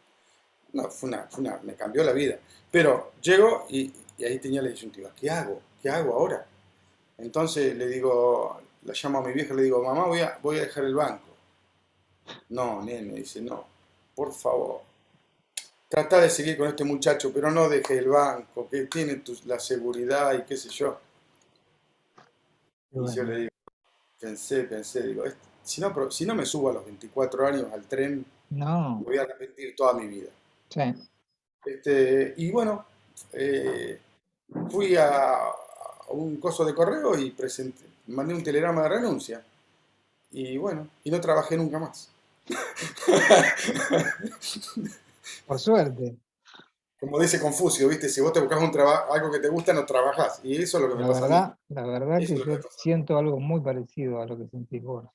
no, me cambió la vida. Pero llego y ahí tenía la disyuntiva, ¿qué hago? ¿Qué hago ahora? Entonces le digo, la llamo a mi vieja y le digo, mamá, voy a dejar el banco. No, nene, dice, no, por favor. Trata de seguir con este muchacho, pero no dejes el banco, que tiene la seguridad y qué sé yo. Y Y yo le bueno, digo, digo, si no me subo a los 24 años al tren, me no, voy a arrepentir toda mi vida. sí. Y bueno, eh, fui a un coso de correo y mandé un telegrama de renuncia. Y bueno, y no trabajé nunca más. Por suerte. Como dice Confucio, ¿viste? Si vos te buscas algo que te gusta, no trabajás. Y eso es lo que me pasa a mí. La verdad Eso que es lo que yo me pasa a mí. siento algo muy parecido a lo que sentís vos.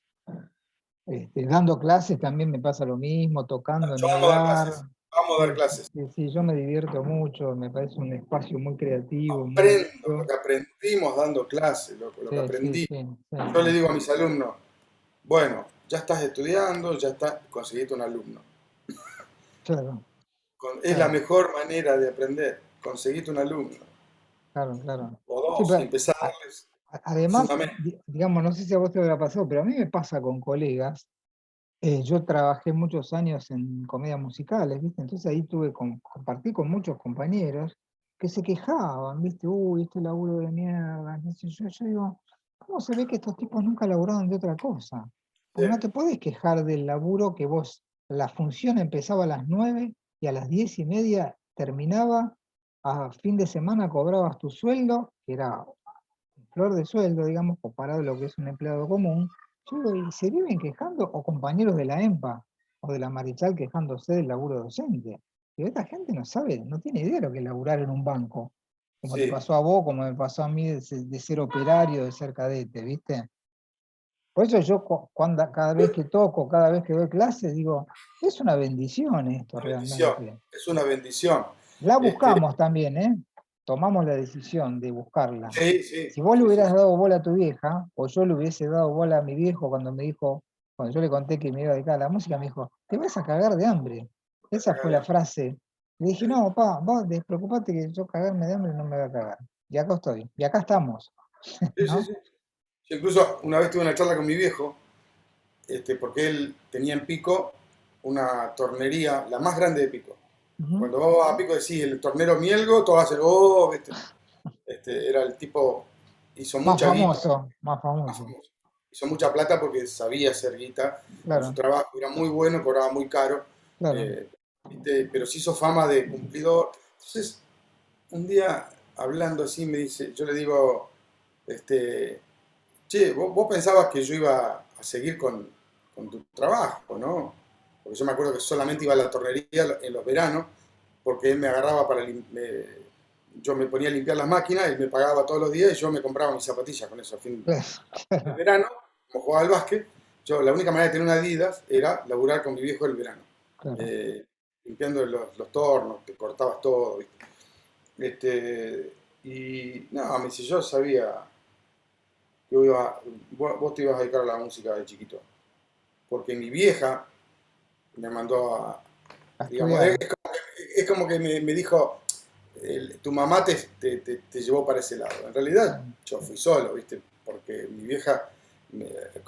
Dando clases también me pasa lo mismo, tocando Yo ni amo dar hablar. clases. Amo dar Sí, clases. sí, sí, yo me divierto mucho, me parece un espacio muy creativo, muy Aprendo lo lindo. que aprendimos dando clases, lo que Sí, sí, aprendí. sí, sí, Yo le sí, digo a mis alumnos, bueno, ya estás estudiando, ya está, conseguiste un alumno. claro, Es la claro, mejor manera de aprender, conseguiste un alumno. claro, claro. O Sí, dos, y pero empezar a darles además, fundamentos. digamos, no sé si a vos te habrá pasado, pero a mí me pasa con colegas. Yo trabajé muchos años en comedias musicales, ¿viste? Entonces ahí compartí con muchos compañeros que se quejaban, ¿viste? Uy, este laburo de mierda, qué sé yo. Yo digo, ¿Cómo se ve que estos tipos nunca laburaron de otra cosa? Sí, Porque no te podés quejar del laburo que vos, la función empezaba a las 9 y a las 10:30 terminaba, a fin de semana cobrabas tu sueldo, que era flor de sueldo, digamos, comparado a lo que es un empleado común. Yo digo, ¿y se viven quejando? O compañeros de la EMPA o de la Marichal quejándose del laburo docente. Pero esta gente no sabe, no tiene idea de lo que es laburar en un banco. Como te sí, pasó a vos, como me pasó a mí de ser operario, de ser cadete, ¿viste? Por eso yo cuando, cada vez que toco, cada vez que doy clases, digo, es una bendición esto una bendición, realmente. es una bendición. La Este, buscamos también, ¿eh? Tomamos la decisión de buscarla. sí, sí, Si vos le sí, sí, hubieras sí, dado bola a tu vieja, o yo le hubiese dado bola a mi viejo cuando me dijo, cuando yo le conté que me iba a dedicar a la música, me dijo, te vas a cagar de hambre. la Esa fue la cagada. frase. Le dije, Sí, no, papá, vos despreocupate que yo cagarme de hambre no me voy a cagar. Y acá estoy, y acá estamos, sí, sí, ¿no? sí. Yo incluso una vez tuve una charla con mi viejo, porque él tenía en Pico una tornería, la más grande de Pico. Ujú. Cuando vos vas a Pico decís el tornero Mielgo, todo hace oh, ¿viste? Era el tipo, hizo Más mucha guita, famoso, más más famoso. famoso. Hizo mucha plata porque sabía hacer guita con su Claro, trabajo, era muy bueno, cobraba muy caro, claro. eh, pero se hizo fama de cumplidor. Entonces, un día hablando así me dice, yo le digo, este, che, vos pensabas que yo iba a seguir con tu trabajo, ¿no? Porque yo me acuerdo que solamente iba a la tornería en los veranos, porque él me agarraba yo me ponía a limpiar las máquinas, él me pagaba todos los días y yo me compraba mis zapatillas con eso. A fin del Claro, verano, como jugaba al básquet, yo la única manera de tener una Adidas era laburar con mi viejo el verano. claro. Eh, limpiando los tornos, te cortabas todo, ¿viste? Y no, me dice, yo sabía que vos te ibas a dedicar a la música de chiquito. Porque mi vieja me mandó a, A digamos, estudiar. es como que me dijo, tu mamá te llevó para ese lado. En realidad Claro, yo fui solo, ¿viste? Porque mi vieja,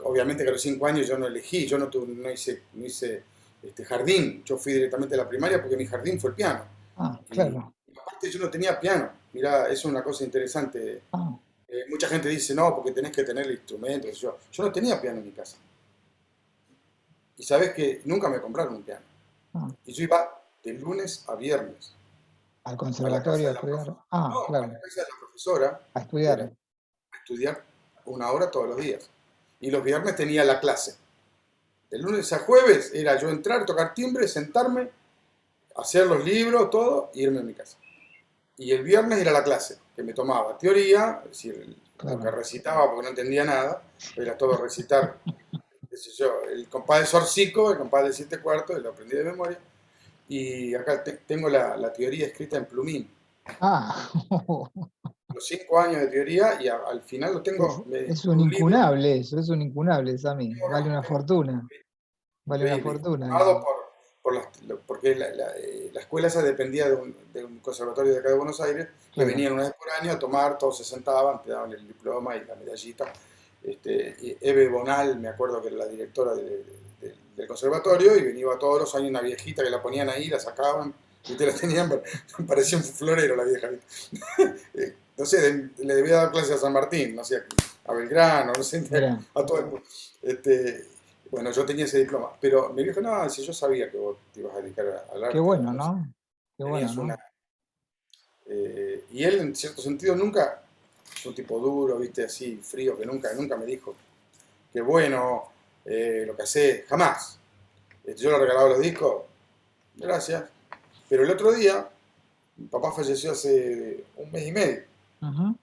obviamente que a los 5 años yo no elegí, yo no hice jardín, yo fui directamente a la primaria porque mi jardín fue el piano. ah, Y claro. aparte yo no tenía piano. Mirá, es una cosa interesante. Ah, Mucha gente dice, no, porque tenés que tener el instrumento. Yo no tenía piano en mi casa. Y sabes que nunca me compraron un piano. ah. Y yo iba de lunes a viernes Al a la casa conservatorio a de la estudiar. profesora. Ah, No, a claro, la casa de la profesora, a que era estudiar. estudiar 1 hora todos los días. Y los viernes tenía la clase. De lunes a jueves era yo entrar, tocar timbre, sentarme, hacer los libros, todo, e irme a mi casa. Y el viernes era la clase, que me tomaba teoría, es decir, lo que Claro. recitaba porque no entendía nada, era todo recitar, qué sé yo, el compás de Sorcico, el compás de 7/4, lo aprendí de memoria. Y acá tengo la teoría escrita en plumín. Ah, Los 5 años de teoría y al final lo es, tengo es un por un libro. incunable eso, es un incunable, Sammy. Tengo, Vale una tengo- fortuna, vale una increíble. fortuna Firmado eso. porque la escuela esa dependía de un conservatorio de acá de Buenos Aires, que Claro. venían una vez por año a tomar, todos se sentaban, te daban el diploma y la medallita. Y Eve Bonal, me acuerdo que era la directora del conservatorio, y venía todos los años una viejita que la ponían ahí, la sacaban, y te la tenían, parecía un florero la vieja. No sé, le debía dar clases a San Martín, no sé, a Belgrano, no sé, Mira, a todo el mundo. Este, bueno, yo tenía ese diploma, pero me dijo, no, si yo sabía que vos te ibas a dedicar al qué arte, a la bueno, música, ¿no? Qué bueno, tenías una... ¿no? y él, en cierto sentido, nunca, es un tipo duro, viste, así, frío, que nunca me dijo que bueno, lo que hace, jamás. Yo le regalaba los discos, gracias. Pero el otro día, mi papá falleció hace un mes y medio. Ujú,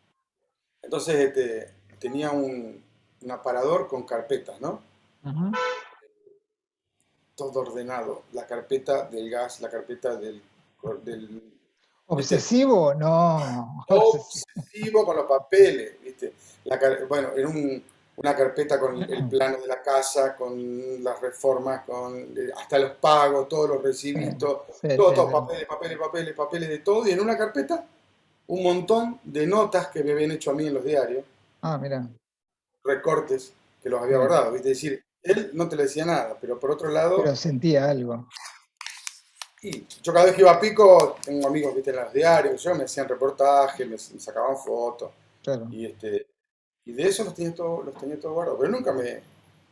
Entonces tenía un aparador con carpetas, ¿no? ujú. Todo ordenado. La carpeta del gas, la carpeta del ¿viste? ¿Obsesivo? No, obsesivo. Obsesivo con los papeles, ¿viste? Bueno, era una carpeta con el plano de la casa, con las reformas, hasta los pagos, todos los Sí, recibitos, sí, sí, todo, sí. papeles de todo, y en una carpeta un montón de notas que me habían hecho a mí en los diarios, Ah, mira, recortes que los había sí. guardado, ¿viste? Es decir, él no te le decía nada, pero por otro lado, Pero sentía algo. y yo cada vez que iba a Pico, tengo amigos, ¿viste? En los diarios, yo me hacían reportajes, me sacaban fotos, Claro. y Y de eso los tenía todos guardados. Pero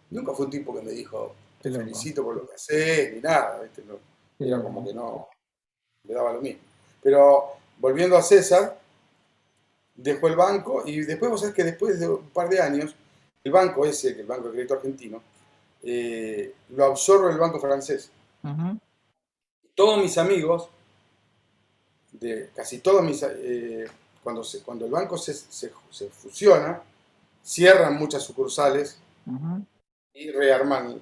nunca fue un tipo que me dijo, Qué te loco, felicito por lo que haces, ni nada, ¿viste? qué Era como loco. que no, le daba lo mismo. Pero volviendo a César, dejó el banco y después vos sabés que después de un par de años, el banco ese, el Banco de Crédito Argentino, lo absorbe el banco francés. Ujú, Todos mis amigos, casi todos cuando el banco se fusiona, cierran muchas sucursales ujú. y rearman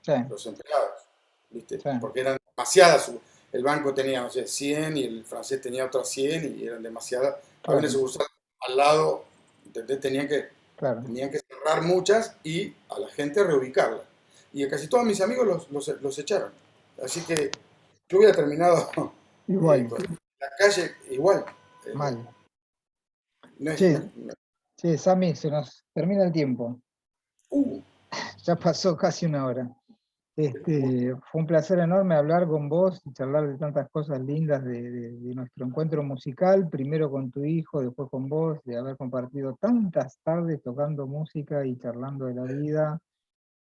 Sí, los empleados, ¿viste? sí, Porque eran demasiadas. El banco tenía, no sé, 100 y el francés tenía otras 100 y eran demasiadas. Había una claro, sucursal al lado, ¿entendés? claro. Tenían que cerrar muchas y a la gente reubicarla. Y a casi todos mis amigos los echaron. Así que yo hubiera terminado Igual, con la calle igual. Eh, mal. no es, Che, che, Sammy, se nos termina el tiempo. uh, Ya pasó casi una hora. Fue un placer enorme hablar con vos y charlar de tantas cosas lindas de nuestro encuentro musical, primero con tu hijo, después con vos, de haber compartido tantas tardes tocando música y charlando de la vida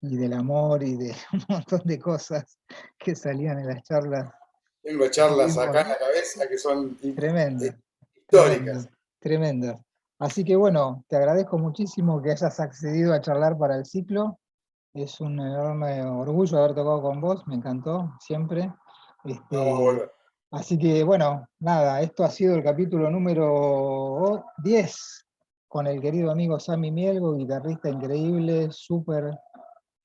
y del amor y de un montón de cosas que salían en las charlas tengo que charlas acá tuvimos. en la cabeza que son Tremendo, tremendo, históricas. tremendo. Así que bueno, te agradezco muchísimo que hayas accedido a charlar para el ciclo. Es un enorme orgullo haber tocado con vos, me encantó siempre. Vamos a Este, volver. Así que bueno, nada, esto ha sido el capítulo número 10 con el querido amigo Sammy Mielgo, guitarrista increíble, súper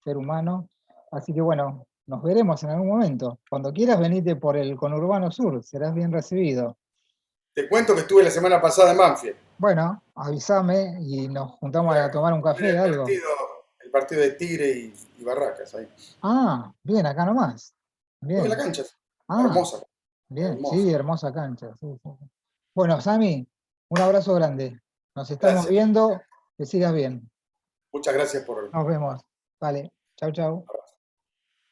ser humano. Así que bueno, nos veremos en algún momento. Cuando quieras venite por el Conurbano Sur, serás bien recibido. Te cuento que estuve la semana pasada en Banfield. Bueno, avísame y nos juntamos a tomar un Fui en café, algo. el partido de Tigre y Barracas ahí. Ah, bien, acá nomás. Tuve la Bien. cancha, Ah, hermosa, bien, hermosa. sí, hermosa cancha. Sí, sí, sí. Bueno, Sami, un abrazo grande. Nos estamos Gracias. viendo, que sigas bien. Muchas gracias por Nos vemos. Vale, chau, chau.